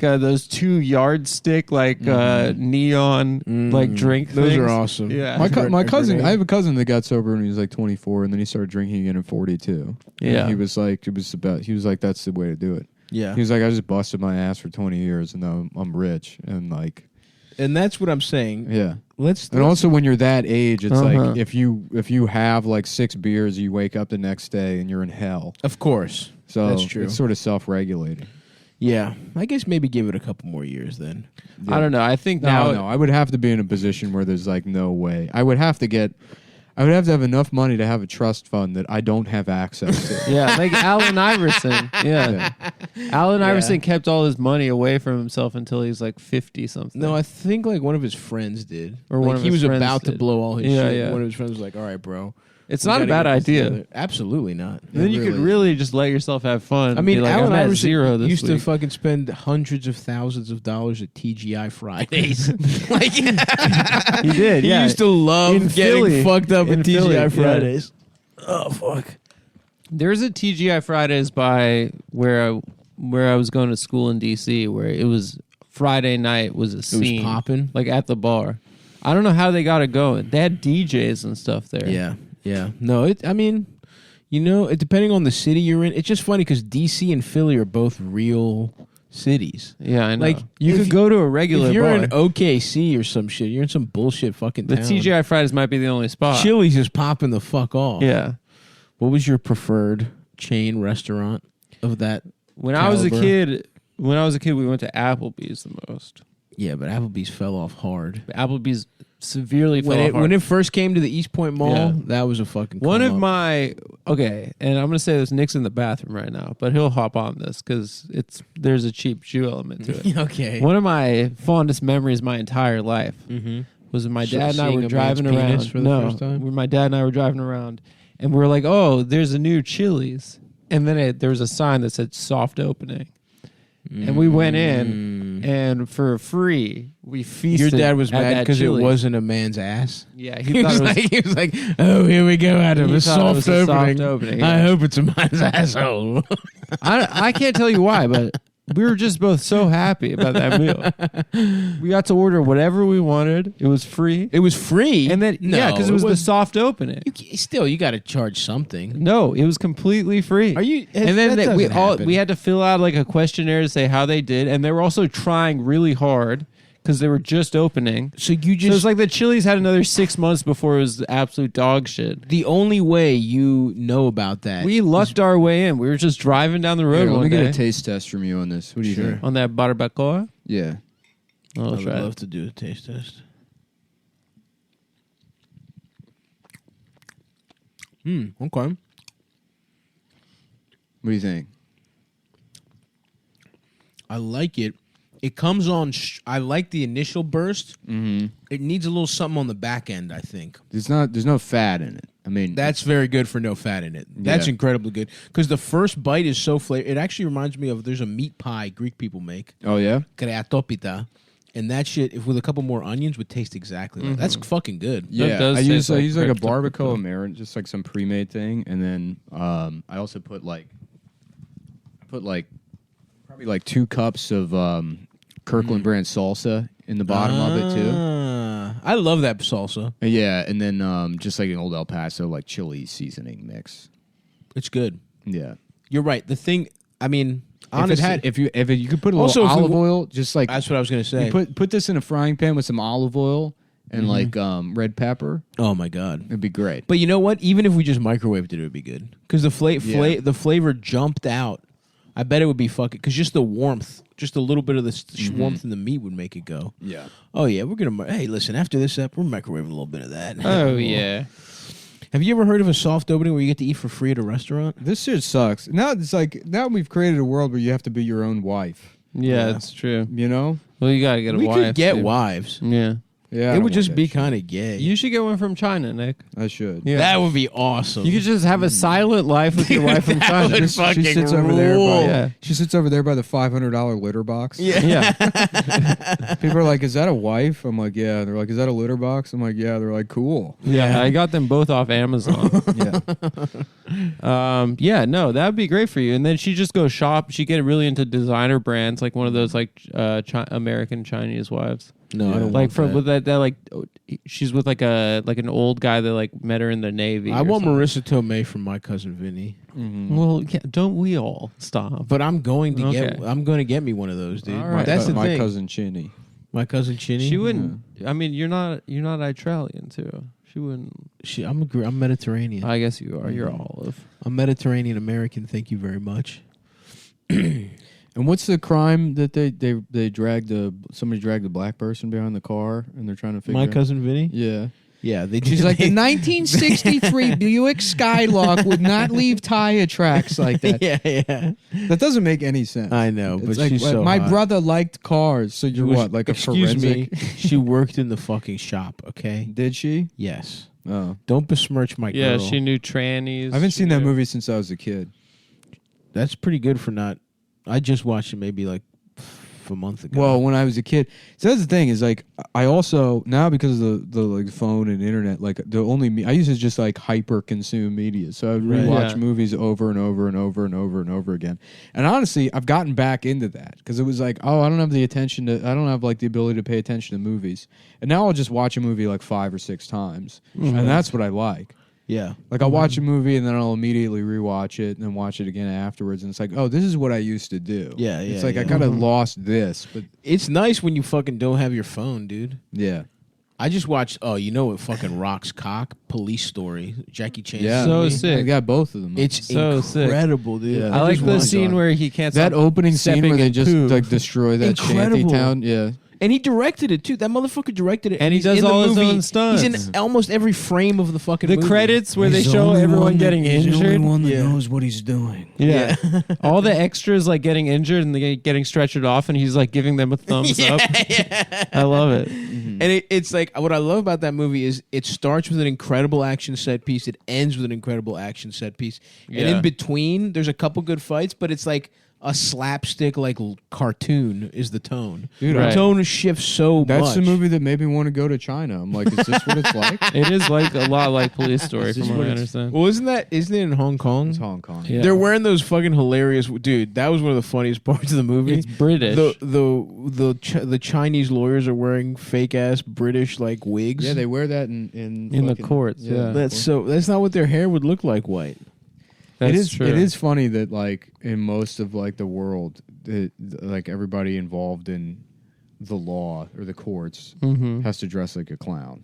those 2 yardstick neon like drink. Those things. are awesome. Yeah, My cousin, I have a cousin that got sober when he was like 24, and then he started drinking again at 42. Yeah, and he was like, that's the way to do it. Yeah, he was like, I just busted my ass for 20 years, and now I'm rich, and like, and that's what I'm saying. yeah. Let's Also, when you're that age, it's like if you have like 6 beers, you wake up the next day and you're in hell. Of course, So that's true. It's sort of self-regulating. Yeah, I guess maybe give it a couple more years then. I don't know. I think now I would have to be in a position where there's like no way. I would have to have enough money to have a trust fund that I don't have access to. Yeah, like Allen Iverson. Yeah. Allen Iverson kept all his money away from himself until he was like 50 something. No, I think like one of his friends did. Or like one of he his was friends about to did. blow all his Yeah, shit. yeah. One of his friends was like, "All right, bro." It's not a bad idea. Absolutely not. And then you could really just let yourself have fun. I mean, be like, Allen I'm at Iverson 0 this used week. to fucking spend hundreds of thousands of dollars at TGI Fridays. Like, He did. he Yeah, used to love In getting Philly. fucked up In at Philly, TGI yeah. Fridays. Oh fuck. There's a TGI Fridays by where I was going to school in DC, where it was Friday night was a scene, popping? like at the bar. I don't know how they got it going. They had DJs and stuff there. Yeah. No, I mean, depending on the city you're in, it's just funny because DC and Philly are both real cities. Yeah, I know. Like, you if could go to a regular If you're bar. in OKC or some shit, you're in some bullshit fucking The town. TGI Fridays might be the only spot. Chili's is popping the fuck off. Yeah. What was your preferred chain restaurant of that? When I was a caliber? kid, we went to Applebee's the most. Yeah, but Applebee's fell off hard. Applebee's severely fell off hard. When it first came to the East Point Mall, Yeah. that was a fucking One come of up. my and I'm gonna say this. Nick's in the bathroom right now, but he'll hop on this because there's a cheap Jew element to it. Okay. One of my fondest memories my entire life Mm-hmm. was my So dad and I seeing were a driving man's penis around. for the first time? My dad and I were driving around, and we were like, "Oh, there's a new Chili's," and then there was a sign that said "soft opening," and we went in, and for free, we feasted. Your dad was at mad that because it Chili's. wasn't a man's ass. Yeah, He was, like, oh, here we go, Adam. He A thought it was soft a soft opening. opening, I yeah. hope it's a man's asshole. I can't tell you why, but we were just both so happy about that meal. We got to order whatever we wanted. It was free. It was free. And then, No, because it was the soft opening. You got to charge something. No, it was completely free. Are you? And then that we doesn't happen. had to fill out like a questionnaire to say how they did, and they were also trying really hard because they were just opening. So you So it just was like the Chili's had another 6 months before it was absolute dog shit. the only way you know about that. We lucked our way in. We were just driving down the road Here, let one me get day a taste test from you on this. What do you Sure. think? on that barbacoa. Yeah. Oh, I let's would try it. love to do a taste test. Okay. What do you think? I like it. It comes on. I like the initial burst. Mm-hmm. It needs a little something on the back end, I think. There's no fat in it. I mean, That's very good for no fat in it. That's Yeah. incredibly good. Because the first bite is so flavorful. It actually reminds me of there's a meat pie Greek people make. Oh yeah. Kreatopita. And that shit, if with a couple more onions, would taste exactly like that's fucking good. Yeah, does I taste use like like a crypto. barbacoa marinade, just like some pre-made thing, and then I also put probably like 2 cups of Kirkland brand salsa in the bottom of it too. I love that salsa. Yeah, and then just like an old El Paso like chili seasoning mix. It's good. Yeah, You're right. The thing, I mean, honestly, if you could put a Also, little if we olive wa- oil, just like that's what I was gonna say. you put this in a frying pan with some olive oil and like red pepper, Oh my god! it'd be great. But you know what? Even if we just microwaved it, it would be good because the Yeah. the flavor jumped out. I bet it would be fucking because just the warmth, just a little bit of the warmth in the meat would make it go. Yeah, Oh yeah, we're gonna. Hey, listen, after this up, we're microwaving a little bit of that. Oh yeah. Have you ever heard of a soft opening where you get to eat for free at a restaurant? this shit sucks. Now it's like we've created a world where you have to be your own wife. Yeah, Yeah. it's true. You know? Well, you gotta get a We wife. could get too. wives. Yeah. Yeah, I It don't would just want be that shit. kind of gay. You should get one from China, Nick. I should. Yeah. That would be awesome. You could just have a silent life with your wife from China. would Just- fucking she sits over there. rule. Yeah. She sits over there by the $500 litter box. Yeah. Yeah. People are like, "Is that a wife?" I'm like, "Yeah." They're like, "Is that a litter box?" I'm like, "Yeah." They're like, "Cool." Yeah. I got them both off Amazon. Yeah. Yeah, no, that would be great for you. And then she just goes shop. She get really into designer brands, like one of those like American Chinese wives. No, I don't Like want from that. with that like she's with like an old guy that like met her in the Navy. I or want something. Marissa Tomei from My Cousin Vinny. Well, yeah, don't we all stop? But I'm going to Okay. I'm going to get me one of those, dude. All right. That's the my thing. cousin Chinny. My cousin Chinny. She wouldn't. I mean, you're not Australian too. She wouldn't. I'm Mediterranean. I guess you are. You're olive. I'm Mediterranean American. Thank you very much. And what's the crime that they somebody dragged the black person behind the car and they're trying to figure My out? cousin Vinny. Yeah. Yeah, they. She's like, the 1963 Buick Skylark would not leave tire tracks like that. yeah. That doesn't make any sense. I know, It's but like, she's so my hot. brother liked cars, so you're what, like a Excuse forensic? me. She worked in the fucking shop. Okay. Did she? Yes. Oh, Don't besmirch my Yeah, girl. she knew trannies. I haven't She seen that knew- movie since I was a kid. That's pretty good for not. I just watched it maybe like a month ago. Well, when I was a kid, so that's the thing is like I also now because of the like phone and internet, like I used to just like hyper consume media, so I would Right. rewatch Yeah. movies over and over and over and over and over again. And honestly, I've gotten back into that because it was like, oh, I don't have like the ability to pay attention to movies, and now I'll just watch a movie like 5 or 6 times, and that's what I like. yeah. Like I'll watch a movie and then I'll immediately rewatch it and then watch it again afterwards, and it's like, oh, this is what I used to do. Yeah, It's yeah, like I yeah. kind of lost this, but It's nice when you fucking don't have your phone, dude. yeah. I just watched. Oh, you know what fucking rocks cock? Police Story, Jackie Chan. Yeah, So movie. sick. I got both of them. It's So sick. incredible, dude. Yeah. I like just the watched scene it. where he can't that stop opening scene stepping where they in just poop. like destroy that shanty Incredible. town. Yeah. And he directed it too. That motherfucker directed it, And he he's does in the all his movie. own stunts. He's in almost every frame of the fucking The movie. credits where they show everyone getting injured. that Yeah. knows what he's doing. Yeah. All the extras like getting injured and they getting stretchered off, and he's like giving them a thumbs up. I love it. And it's like what I love about that movie is it starts with an incredible action set piece. It ends with an incredible action set piece. And Yeah. in between, there's a couple good fights, but it's like a slapstick like cartoon is the tone. Dude, The Right. tone shifts so much. That's the movie that made me want to go to China. I'm like, is this what it's like? It is like a lot like Police Story, Is this from what what I it's- understand. Well, isn't it in Hong Kong? It's Hong Kong. Yeah. They're wearing those fucking hilarious dude. That was one of the funniest parts of the movie. It's British. The Chinese lawyers are wearing fake ass British like wigs. Yeah, they wear that in the fucking- courts, yeah. That's not what their hair would look like white. That's it is. true. It is funny that like in most of like the world, like everybody involved in the law or the courts Mhm. has to dress like a clown.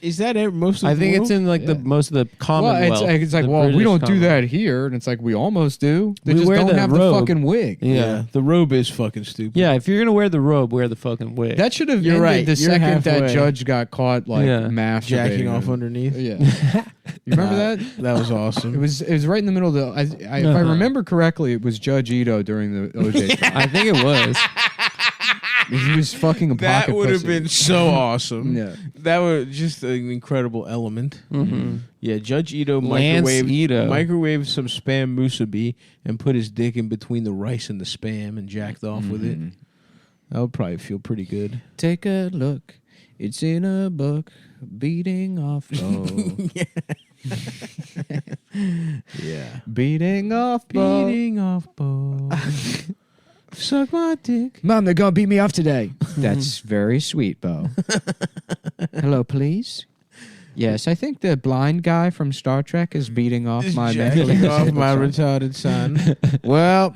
Is that most of I the think world? it's in like the Yeah. most of the Commonwealth. Well, it's like, the well, we British don't do Commonwealth. that here, and it's like we almost do. They We just wear don't the have robe. the fucking wig. Yeah. The robe is fucking stupid. Yeah, if you're gonna wear the robe, wear the fucking wig. That should have You're ended right. the You're second that halfway. judge got caught like Yeah. masturbating. Jacking off him. underneath. Yeah, you remember that? That was awesome. It was right in the middle of the. If I Uh-huh. remember correctly, it was Judge Ito during the OJ trial. I think it was. He was fucking a That pocket would have pussy. been so awesome. Yeah. That was just an incredible element. Mhm. Yeah, Judge Ito Lance Ito. microwaved some spam musubi and put his dick in between the rice and the spam and jacked off with it. That would probably feel pretty good. Take a look. It's in a book. Beating off. Oh. Yeah. Beating off. Bo. Beating off Bo. Suck my dick. Mom, they're gonna beat me off today. That's very sweet, Bo. Hello, please. Yes, I think the blind guy from Star Trek is beating off my mentally Jacking off disabled my son. retarded son. Well,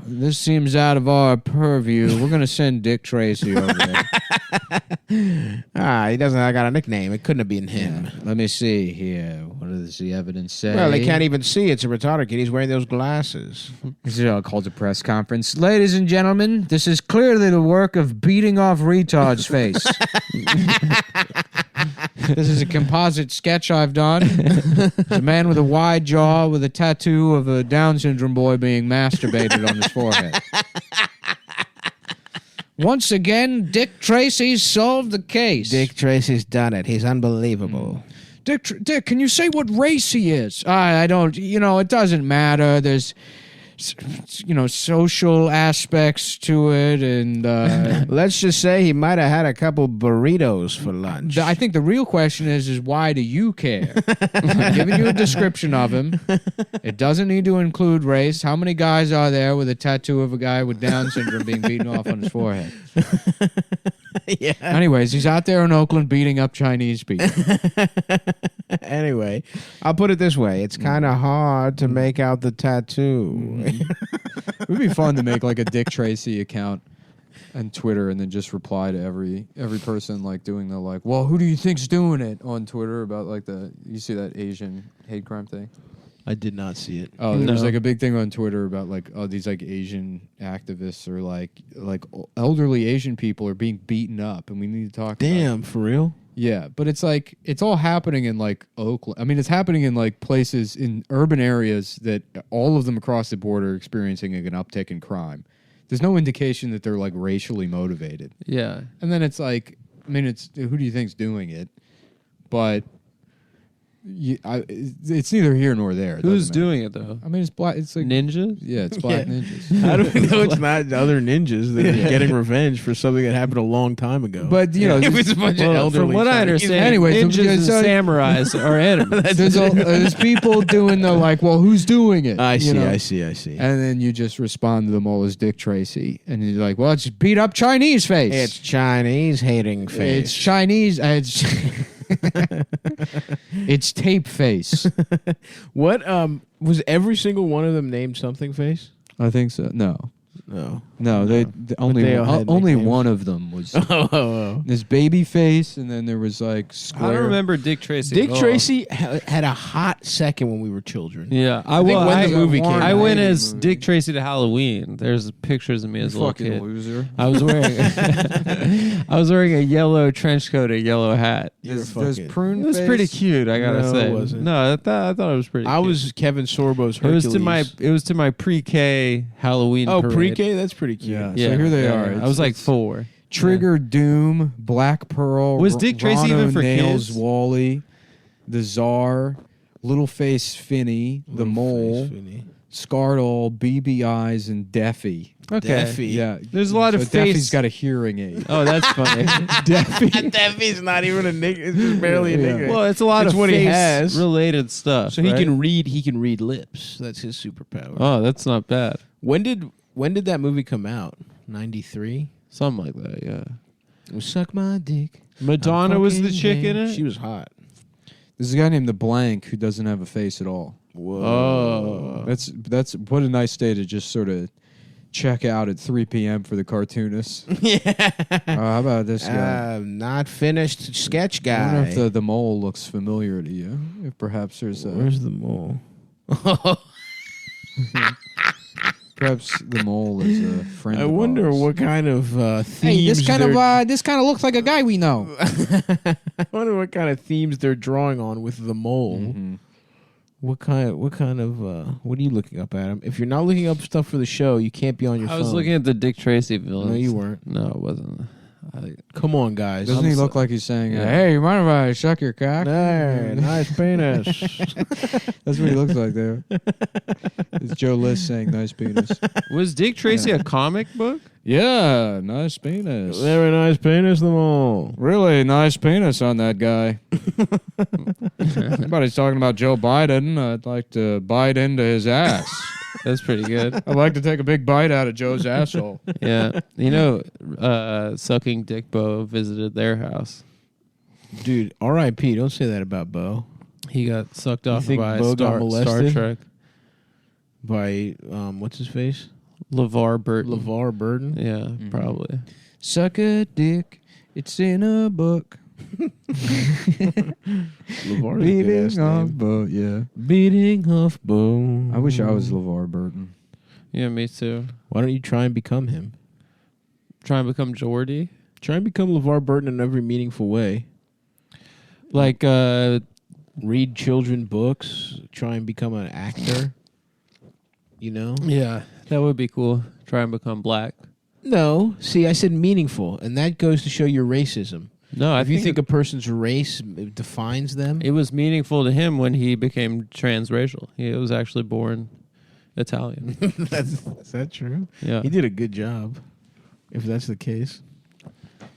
this seems out of our purview. We're gonna send Dick Tracy over there. He doesn't. I got a nickname. It couldn't have been him. Let me see here. What does the evidence say? Well, they can't even see. It's a retarded kid. He's wearing those glasses. This is called a press conference. Ladies and gentlemen, this is clearly the work of beating off retard's face. This is a composite sketch I've done. It's a man with a wide jaw with a tattoo of a Down syndrome boy being masturbated on his forehead. Once again, Dick Tracy solved the case. Dick Tracy's done it. He's unbelievable. Dick, can you say what race he is? I don't, it doesn't matter. There's, social aspects to it. And Let's just say he might have had a couple burritos for lunch. I think the real question is why do you care? I'm giving you a description of him. It doesn't need to include race. How many guys are there with a tattoo of a guy with Down syndrome being beaten off on his forehead? Yeah. Anyways, he's out there in Oakland beating up Chinese people. Anyway, I'll put it this way. It's kind of hard to make out the tattoo. It would be fun to make like a Dick Tracy account on Twitter and then just reply to every person like doing the like, well, who do you think's doing it on Twitter about like you see that Asian hate crime thing? I did not see it. Oh, there's No. like a big thing on Twitter about like these like Asian activists or like elderly Asian people are being beaten up and we need to talk about it. Damn, for real? Yeah, but it's like it's all happening in like Oakland. I mean, it's happening in like places in urban areas that all of them across the border are experiencing like, an uptick in crime. There's no indication that they're like racially motivated. Yeah. And then it's like, I mean, it's who do you think's doing it? But it's neither here nor there. It Who's doesn't matter. doing it though? I mean, it's black. It's like Ninjas? yeah, it's black Yeah. ninjas. How do we know it's not other ninjas that are getting revenge for something that happened a long time ago? But you know, it was a bunch of Well, elderly. from what I Chinese- understand, Anyway, so- ninjas and so- samurais are enemies. there's people doing the like, well, who's doing it? I You see, know? I see, I see. And then you just respond to them all as Dick Tracy, and you're like, well, it's beat up Chinese face. It's Chinese hating face. It's Chinese. It's tape face. What was every single one of them named something face? I think so. No. No, they they all had only nicknames. one of them was Oh. this baby face, and then there was like I square. don't remember Dick Tracy. Dick at all. Tracy had a hot second when we were children. Yeah, I think when the movie came I out. went as Movie. Dick Tracy to Halloween. There's pictures of me as a little fucking kid. loser. I was wearing I was wearing a yellow trench coat, a yellow hat. There's fucking- prune. It was face. pretty cute, I gotta No, say. it wasn't. No, I thought it was pretty. I cute. was Kevin Sorbo's It Hercules. was to my pre-K Halloween. Oh, parade. pre-K? That's pretty cute. Yeah. Yeah, So here they yeah, are. yeah. I It's- was like it's 4. Trigger, Doom, Black Pearl. Was Dick Tracy Rano even for Nails, kids? Wally, the Czar, Little Face Finney, the Little Mole, face, Vinny. Scardoll, BB Eyes, and Deafy. Okay. Daffy. Yeah, There's a lot so of Daffy's face. got a hearing aid. Oh, that's funny. Daffy's not even a nigga. It's just barely a Yeah. nigga. Well, it's a lot It's of what he face has. related stuff. So he right? can read. He can read lips. That's his superpower. Oh, that's not bad. When did that movie come out? 93. Something like that. Yeah. Suck my dick. Madonna was the chick in it. She was hot. There's a guy named the Blank who doesn't have a face at all. Whoa. Oh. That's what a nice day to just sort of check out at 3 p.m. for the cartoonists. Yeah. How about this guy? Not finished sketch I wonder guy. if the mole looks familiar to you. If perhaps there's a Where's the mole? perhaps the mole is a friend. I of wonder ours. what kind of themes. Hey, this kind they're- of this kind of looks like a guy we know. I wonder what kind of themes they're drawing on with the mole. Mhm. What kind of what are you looking up, Adam? If you're not looking up stuff for the show, you can't be on your I phone. was looking at the Dick Tracy villains. No, you weren't. No, it wasn't. Come on, guys. Doesn't he look like he's saying, "Hey, you mind if I suck your cock?" Hey, nice penis. That's what he looks like there. It's Joe List saying, "Nice penis." Was Dick Tracy a comic book? Yeah, nice penis. Very nice penis, the mole. Really nice penis on that guy. Everybody's talking about Joe Biden. I'd like to bite into his ass. That's pretty good. I'd like to take a big bite out of Joe's asshole. Yeah. You know, Sucking Dick Bo visited their house. Dude, R.I.P. Don't say that about Bo. He got sucked off think by Bo got Star molested? Trek. By what's his face? LeVar Burton. LeVar Burton. Yeah, probably. Suck a dick. It's in a book. LeVar's a good ass Beating off name. Bo. Yeah. Beating off Bo. I wish I was LeVar Burton. Yeah, me too. Why don't you try and become him? Try and become Geordie. Try and become LeVar Burton in every meaningful way. Like, Read children books. Try and become an actor. You know? yeah, that would be cool. Try and become black. No. See, I said meaningful, and that goes to show your racism. No, If you think a person's race defines them, it was meaningful to him when he became transracial. He was actually born Italian. is that true? Yeah, He did a good job. If that's the case.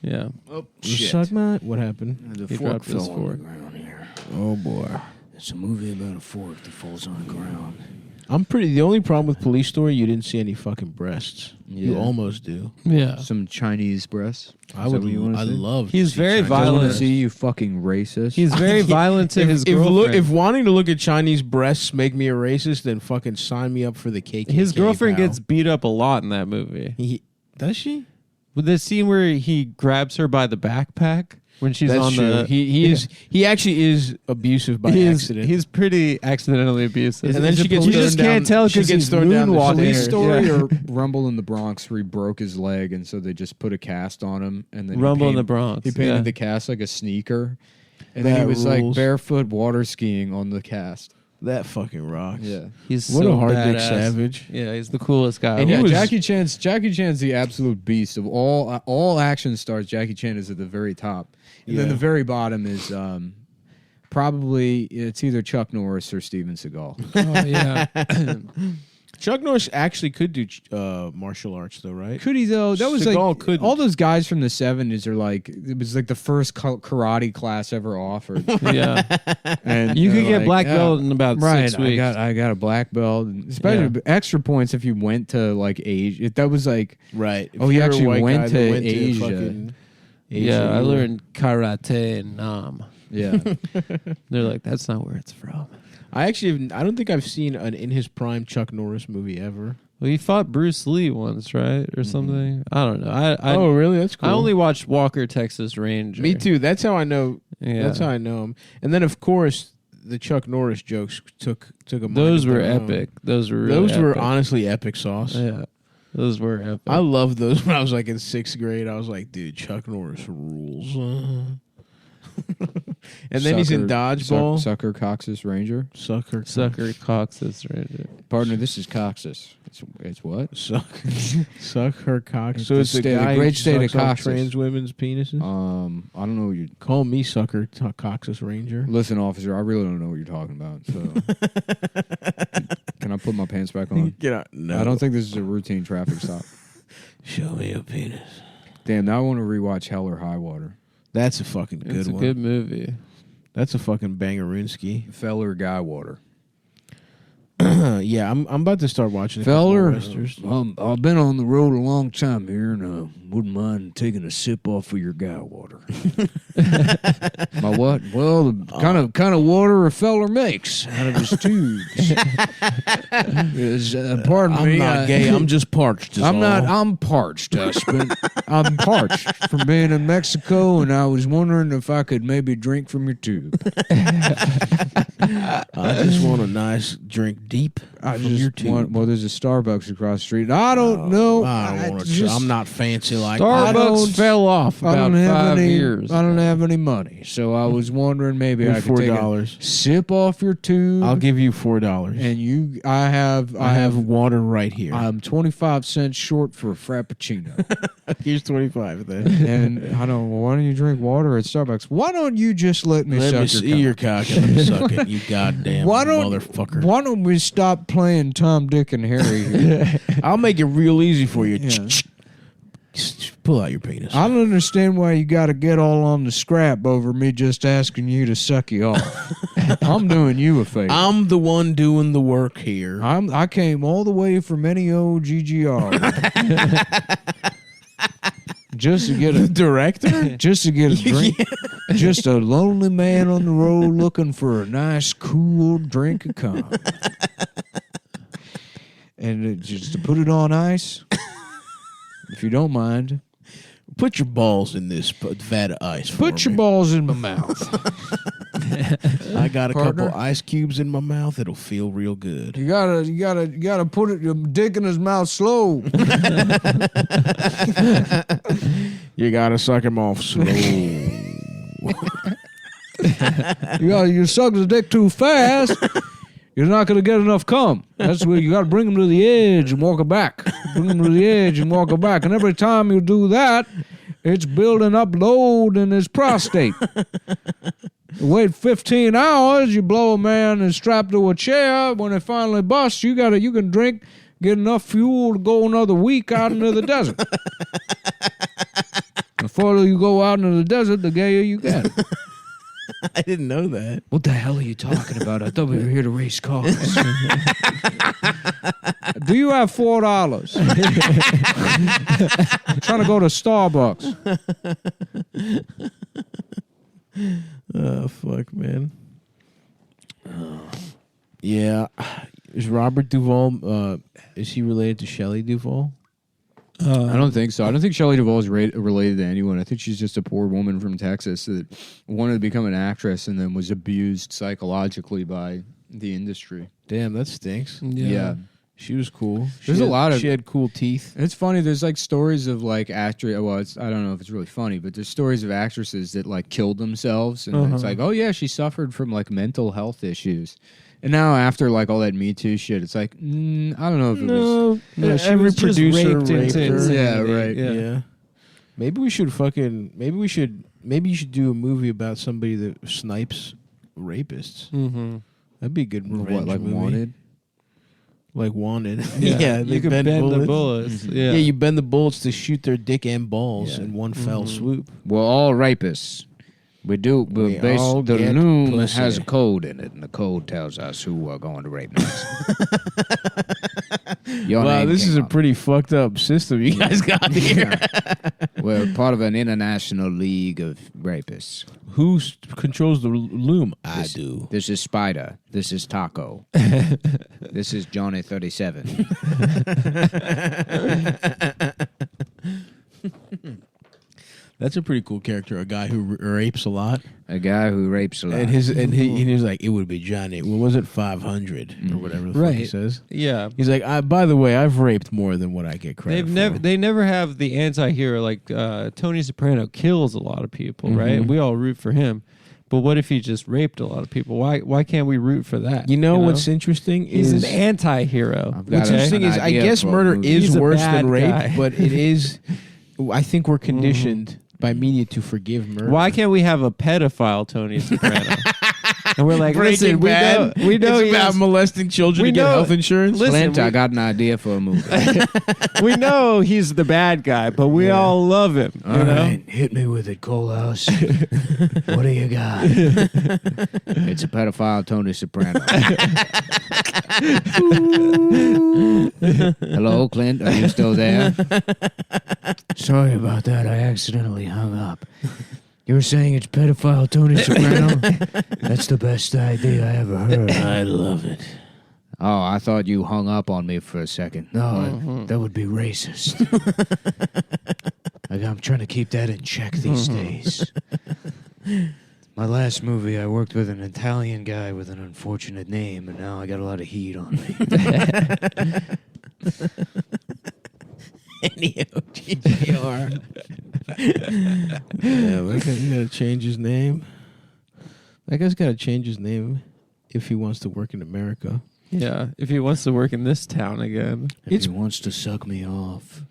yeah. Oh, Suck my. What happened? The He fork dropped his fell on the fork. ground here. Oh boy. It's a movie about a fork that falls on the ground. I'm pretty. The only problem with Police Story, you didn't see any fucking breasts. You Yeah. almost do. Yeah. Some Chinese breasts. I Is that would. what you wanna I see? love. He's very I want violent. to see you fucking racist. He's very violent to his if girlfriend. if wanting to look at Chinese breasts make me a racist, then fucking sign me up for the KKK. his girlfriend pal. gets beat up a lot in that movie. Does she? With the scene where he grabs her by the backpack when she's That's on true. the. He actually is abusive by accident. He's pretty accidentally abusive. And then she gets you thrown just down- can't tell she because gets he's thrown down the moonwalking Police her. Story Yeah. or Rumble in the Bronx where he broke his leg and so they just put a cast on him and then Rumble he in the painted, Bronx. He painted yeah. the cast like a sneaker. And then That he was rules. like barefoot water skiing on the cast. that fucking rocks. Yeah. He's What so a hard dick badass. savage. Yeah, he's the coolest guy. And he Yeah, was- Jackie Chan's the absolute beast of all action stars. Jackie Chan is at the very top. And then Yeah. the very bottom is probably it's either Chuck Norris or Steven Seagal. Oh, yeah. Chuck Norris actually could do martial arts, though, right? Could he though? That was Seagal like couldn't. all those guys from the 70s are like it was like the first karate class ever offered. yeah. And You they're could get like, black yeah, belt in about right. 6 weeks. I got a black belt, and especially extra points if you went to like Asia. That was like Right. If Oh, he you're a actually white went guy to that went Asia. fucking Yeah, I Asia. learned karate in Nam. yeah. They're like, that's not where it's from. I don't think I've seen an in his prime Chuck Norris movie ever. Well, he fought Bruce Lee once, right, or something. I don't know. Oh, really? That's cool. I only watched Walker Texas Ranger. Me too. That's how I know. Yeah. That's how I know him. And then, of course, the Chuck Norris jokes took a mind Those of were their own. epic. Those were really Those were epic. honestly epic sauce. Yeah, those were epic. I loved those when I was like in 6th grade. I was like, dude, Chuck Norris rules. And then he's in Dodgeball. Sucker Cox's Ranger. Sucker Cox's Ranger. Partner, this is Cox's. It's what? Suck her cock. It's So the it's a state- the guy great who state of sucks off Cox's. trans women's penises. I don't know what you. Call me Sucker Cox's Ranger. Listen, officer, I really don't know what you're talking about. So, can I put my pants back on? Get out. No. I don't think this is a routine traffic stop. Show me a penis. Damn, now I want to rewatch Hell or High Water. That's a fucking good It's a one. good movie. That's a fucking bangeroonski. Feller Guy Water. Yeah, I'm about to start watching. Feller, Westerns. I've been on the road a long time here, and wouldn't mind taking a sip off of your guy water. My what? Well, the kind of water a feller makes out of his tubes. Pardon I'm me, not gay. I'm just parched. is all. I'm parched. I'm parched from being in Mexico, and I was wondering if I could maybe drink from your tube. I just want a nice drink deep I from your just tube. want. Well, there's a Starbucks across the street. I don't know. I don't want to. just- I'm not fancy like Starbucks fell off I about don't have 5 any. years. I don't have any money, so I was wondering maybe I could take a $4. sip off your tube. I'll give you $4. And you, I have water right here. I'm 25 cents short for a frappuccino. Here's 25 then. And I don't. Why don't you drink water at Starbucks? Why don't you just let me Let suck me see your cock and let me suck it, you goddamn motherfucker. Why don't we stop playing Tom, Dick, and Harry here? I'll make it real easy for you. Yeah. Pull out your penis. I don't understand why you got to get all on the scrap over me just asking you to suck you off. I'm doing you a favor. I'm the one doing the work here. I came all the way from any old GGR just to get a director. just to get a drink. Just a lonely man on the road looking for a nice, cool drink of cum. And just to put it on ice, if you don't mind. Put your balls in this vat of ice. Put your balls in my mouth. I got a Partner. couple ice cubes in my mouth. It'll feel real good. You gotta put it your dick in his mouth slow. You gotta suck him off slow. You suck his dick too fast. You're not gonna get enough cum. That's where you gotta bring him to the edge and walk it back. Bring him to the edge and walk it back. And every time you do that, it's building up load in his prostate. You wait 15 hours, you blow a man and strap to a chair. When it finally busts, you can drink, get enough fuel to go another week out into the desert. The further you go out into the desert, the gayer you get. I didn't know that. What the hell are you talking about? I thought we were here to race cars. Do you have $4? I'm trying to go to Starbucks. Oh, fuck, man. Yeah. Is Robert Duvall, is he related to Shelley Duvall? I don't think so. I don't think Shelley Duvall is related to anyone. I think she's just a poor woman from Texas that wanted to become an actress and then was abused psychologically by the industry. Damn, that stinks. Yeah. She was cool. There's a lot of... She had cool teeth. It's funny. There's like stories of like actors. Well, I don't know if it's really funny, but there's stories of actresses that like killed themselves, and it's like, oh yeah, she suffered from like mental health issues. And now after like all that Me Too shit, it's like I don't know if it was. No, she every was just producer raped raped into her. insanity. Yeah, right. Yeah. Maybe we should maybe you should do a movie about somebody that snipes rapists. Mm-hmm. That'd be a good revenge What, like movie. Wanted? Like Wanted. Yeah, they you can bend the bullets. Yeah. Yeah, you bend the bullets to shoot their dick and balls Yeah. in one fell swoop. Well, all rapists. We do. We all The get loom pussy. has a code in it, and the code tells us who we're going to rape next. Your Wow, name this came is a up. pretty fucked up system you guys got here. We're part of an international league of rapists. Who controls the loom? I do. This is Spider. This is Taco. This is Johnny 37. That's a pretty cool character. A guy who rapes a lot. A guy who rapes a lot. And he was like, it would be Johnny. Well, was it 500 or whatever the fuck he says? Yeah. He's like, by the way, I've raped more than what I get credit for. They never have the anti-hero like Tony Soprano kills a lot of people, right? We all root for him. But what if he just raped a lot of people? Why can't we root for that? You know what's interesting He's is an anti-hero. what's interesting is I guess murder is worse than rape, guy. but it is. I think we're conditioned by media to forgive murder. Why can't we have a pedophile Tony Soprano? And we're like, Breaking listen, Bad? we know it's about molesting children to get health insurance. Listen, Clint, I got an idea for a movie. we know he's the bad guy, but we all love him. All right, hit me with it, Colehouse. What do you got? It's a pedophile Tony Soprano. Hello, Clint. Are you still there? Sorry about that. I accidentally hung up. You were saying it's pedophile Tony Soprano? That's the best idea I ever heard. I love it. Oh, I thought you hung up on me for a second. No, that would be racist. I'm trying to keep that in check these days. My last movie, I worked with an Italian guy with an unfortunate name, and now I got a lot of heat on me. N-E-O-G-G-R. Yeah, that guy's got to change his name. That guy's got to change his name if he wants to work in America. Yeah, if he wants to work in this town again. If he wants to suck me off.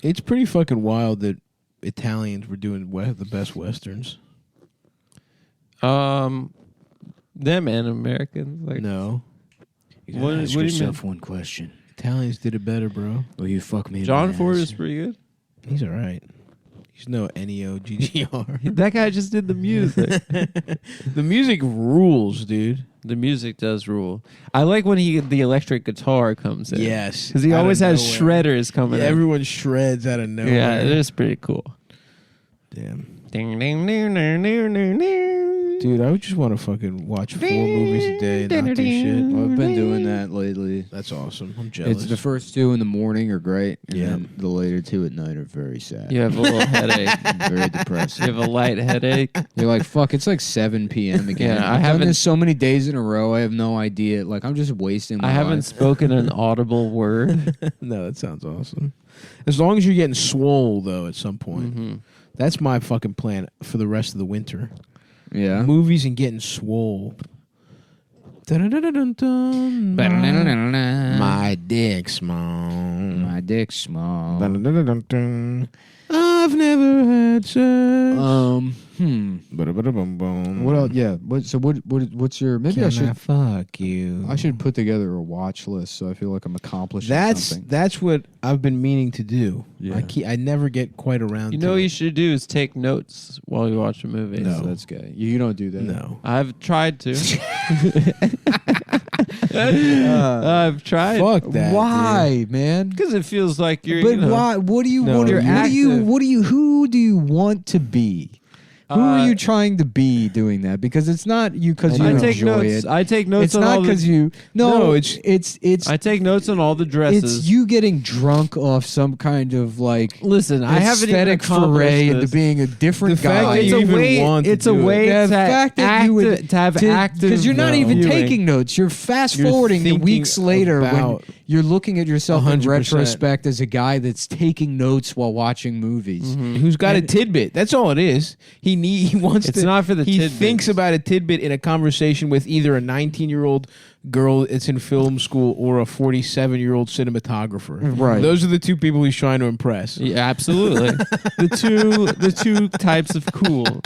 It's pretty fucking wild that Italians were doing the best westerns. Them and Americans. Like, No. You gotta ask yourself one question. Italians did it better, bro. Will you fuck me in John the Ford ass? is pretty good. He's all right. He's no N-E-O-G-G-R. That guy just did the music. The music rules, dude. The music does rule. I like when the electric guitar comes in. Yes. Because he Out always of has nowhere. shredders coming in. Everyone shreds out of nowhere. Yeah, it is pretty cool. Damn. Ding, ding, ding, ding, ding, ding, ding. Dude, I would just want to fucking watch 4 movies a day and not do shit. Well, I've been doing that lately. That's awesome. I'm jealous. It's the first 2 in the morning are great, and Yeah. then the later 2 at night are very sad. You have a little headache. Very depressing. You have a light headache. You're like, fuck, it's like 7 p.m. again. Yeah, I I've done haven't- this so many days in a row, I have no idea. Like, I'm just wasting my I haven't life. spoken an audible word. No, that sounds awesome. As long as you're getting swole, though, at some point. That's my fucking plan for the rest of the winter. Yeah. Movies and getting swole. Dun-dun-dun-dun-dun. My dick's small. My dick's small. Dun-dun-dun-dun-dun. I've never had sex. Ba-da-ba-da-bum-bum. What else? Yeah. What's your? Maybe Can I should. fuck you? I should put together a watch list so I feel like I'm accomplishing something. That's what I've been meaning to do. Yeah. I never get quite around. You to know what it. you should do is take notes while you watch a movie. No. That's gay. You don't do that. No. I've tried to. I've tried. Fuck that. Why, man? Because it feels like you're. But you know, why? What do you? No, what do you're you? active. Who do you want to be? Who are you trying to be doing that? Because it's not you because you I take enjoy notes. it. I take notes It's on not all because the. you. No, it's. I take notes on all the dresses. It's you getting drunk off some kind of like Listen, I haven't even aesthetic accomplished foray this. into being a different The fact guy. that It's you a even way. want to It's a do it. way The to fact that you would to have active because you're not even viewing. taking notes. You're fast You're forwarding the thinking weeks later when about you're looking at yourself in 100%. retrospect as a guy that's taking notes while watching movies. Who's got a tidbit? That's all it is. He wants It's to. not for the He tidbits. thinks about a tidbit in a conversation with either a 19-year-old girl that's in film school or a 47-year-old cinematographer. Right. Those are the 2 people he's trying to impress. Yeah, absolutely. the two types of cool.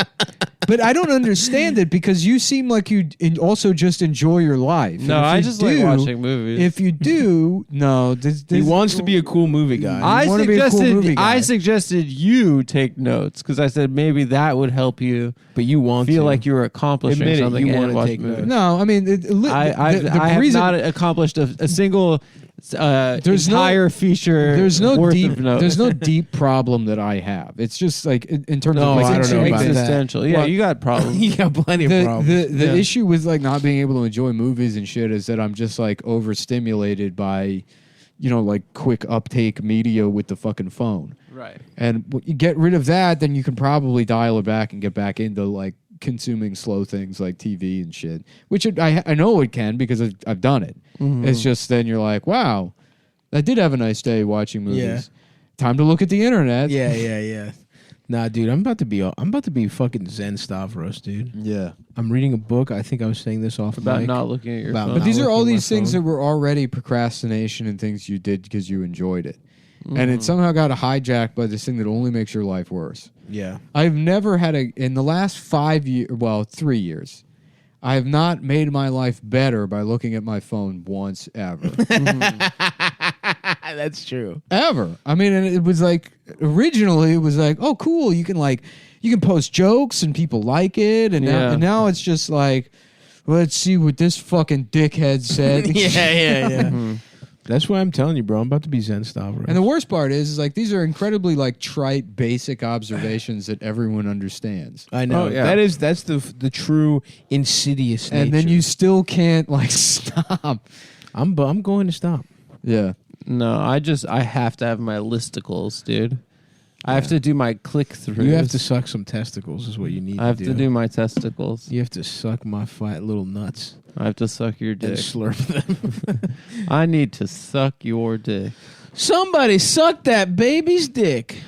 But I don't understand it because you seem like you also just enjoy your life. No, And if I you just like watching movies. If you do, no, He wants to be a cool movie guy. I wanna be a cool movie guy. I suggested you take notes because I said maybe that would help you but you want feel to. like you're accomplishing Admit it, something you and wanna watch take movies. notes. No, I mean, I have reason not accomplished a single There's entire feature. There's no worth deep. of notes. There's no deep problem that I have. It's just like in terms No, of like I don't know about that. existential. Yeah, Well, you got problems. You got plenty of problems. The Yeah. issue with like not being able to enjoy movies and shit is that I'm just like overstimulated by, like quick uptake media with the fucking phone. Right. And you get rid of that, then you can probably dial it back and get back into like consuming slow things like TV and shit, which I know it can because I've done it. Mm-hmm. It's just then you're like, wow, I did have a nice day watching movies. Yeah. Time to look at the internet. Yeah. Nah, dude, I'm about to be fucking Zen Stavros, dude. Yeah. I'm reading a book. I think I was saying this off About mic. not looking at your About phone. But these are looking all at my these things phone. that were already procrastination and things you did because you enjoyed it. And Mm-hmm. it somehow got hijacked by this thing that only makes your life worse. Yeah. I've never had in the last 3 years, I have not made my life better by looking at my phone once ever. That's true. Ever. I mean, and it was like, originally it was like, oh, cool. You can post jokes and people like it. And, Yeah. now it's just like, let's see what this fucking dickhead said. Yeah. That's why I'm telling you, bro. I'm about to be Zen Stavros. And the worst part is like these are incredibly like trite, basic observations that everyone understands. I know. Oh, yeah. That's the true insidious nature. And then you still can't like stop. I'm going to stop. Yeah. No, I have to have my listicles, dude. I have to do my click throughs. You have to suck some testicles is what you need I have to to do my testicles. You have to suck my fat little nuts I have to suck your and dick. slurp them. I need to suck your dick. Somebody suck that baby's dick.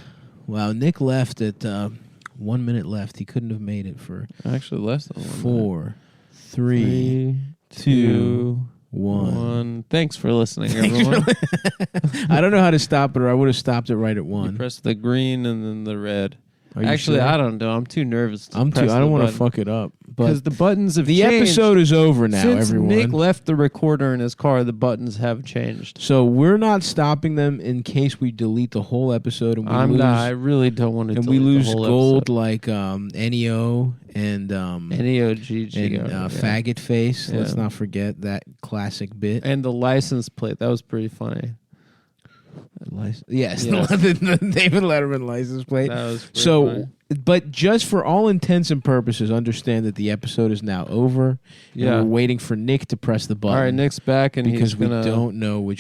Wow, Nick left at 1 minute left. He couldn't have made it for Actually, less than 1 minute. 4, 3, 2, 1. Thanks for listening, everyone. I don't know how to stop it, or I would have stopped it right at You 1. press the green and then the red. Are you Actually, sure? I don't know. I'm too nervous. I don't want to fuck it up. because But the buttons have the changed. episode is over now, Since everyone. Nick left the recorder in his car, the buttons have changed. So we're not stopping them in case we delete the whole episode and we lose. I really don't want to. And we lose gold like Ennio and NEOGG Faggot Face. Yeah. Let's not forget that classic bit. and the license plate. That was pretty funny. Yes, Yes. the David Letterman license plate. That was pretty So, funny. but just for all intents and purposes, understand that the episode is now over. Yeah. And we're waiting for Nick to press the button. All right, Nick's back, and because he's we gonna don't know which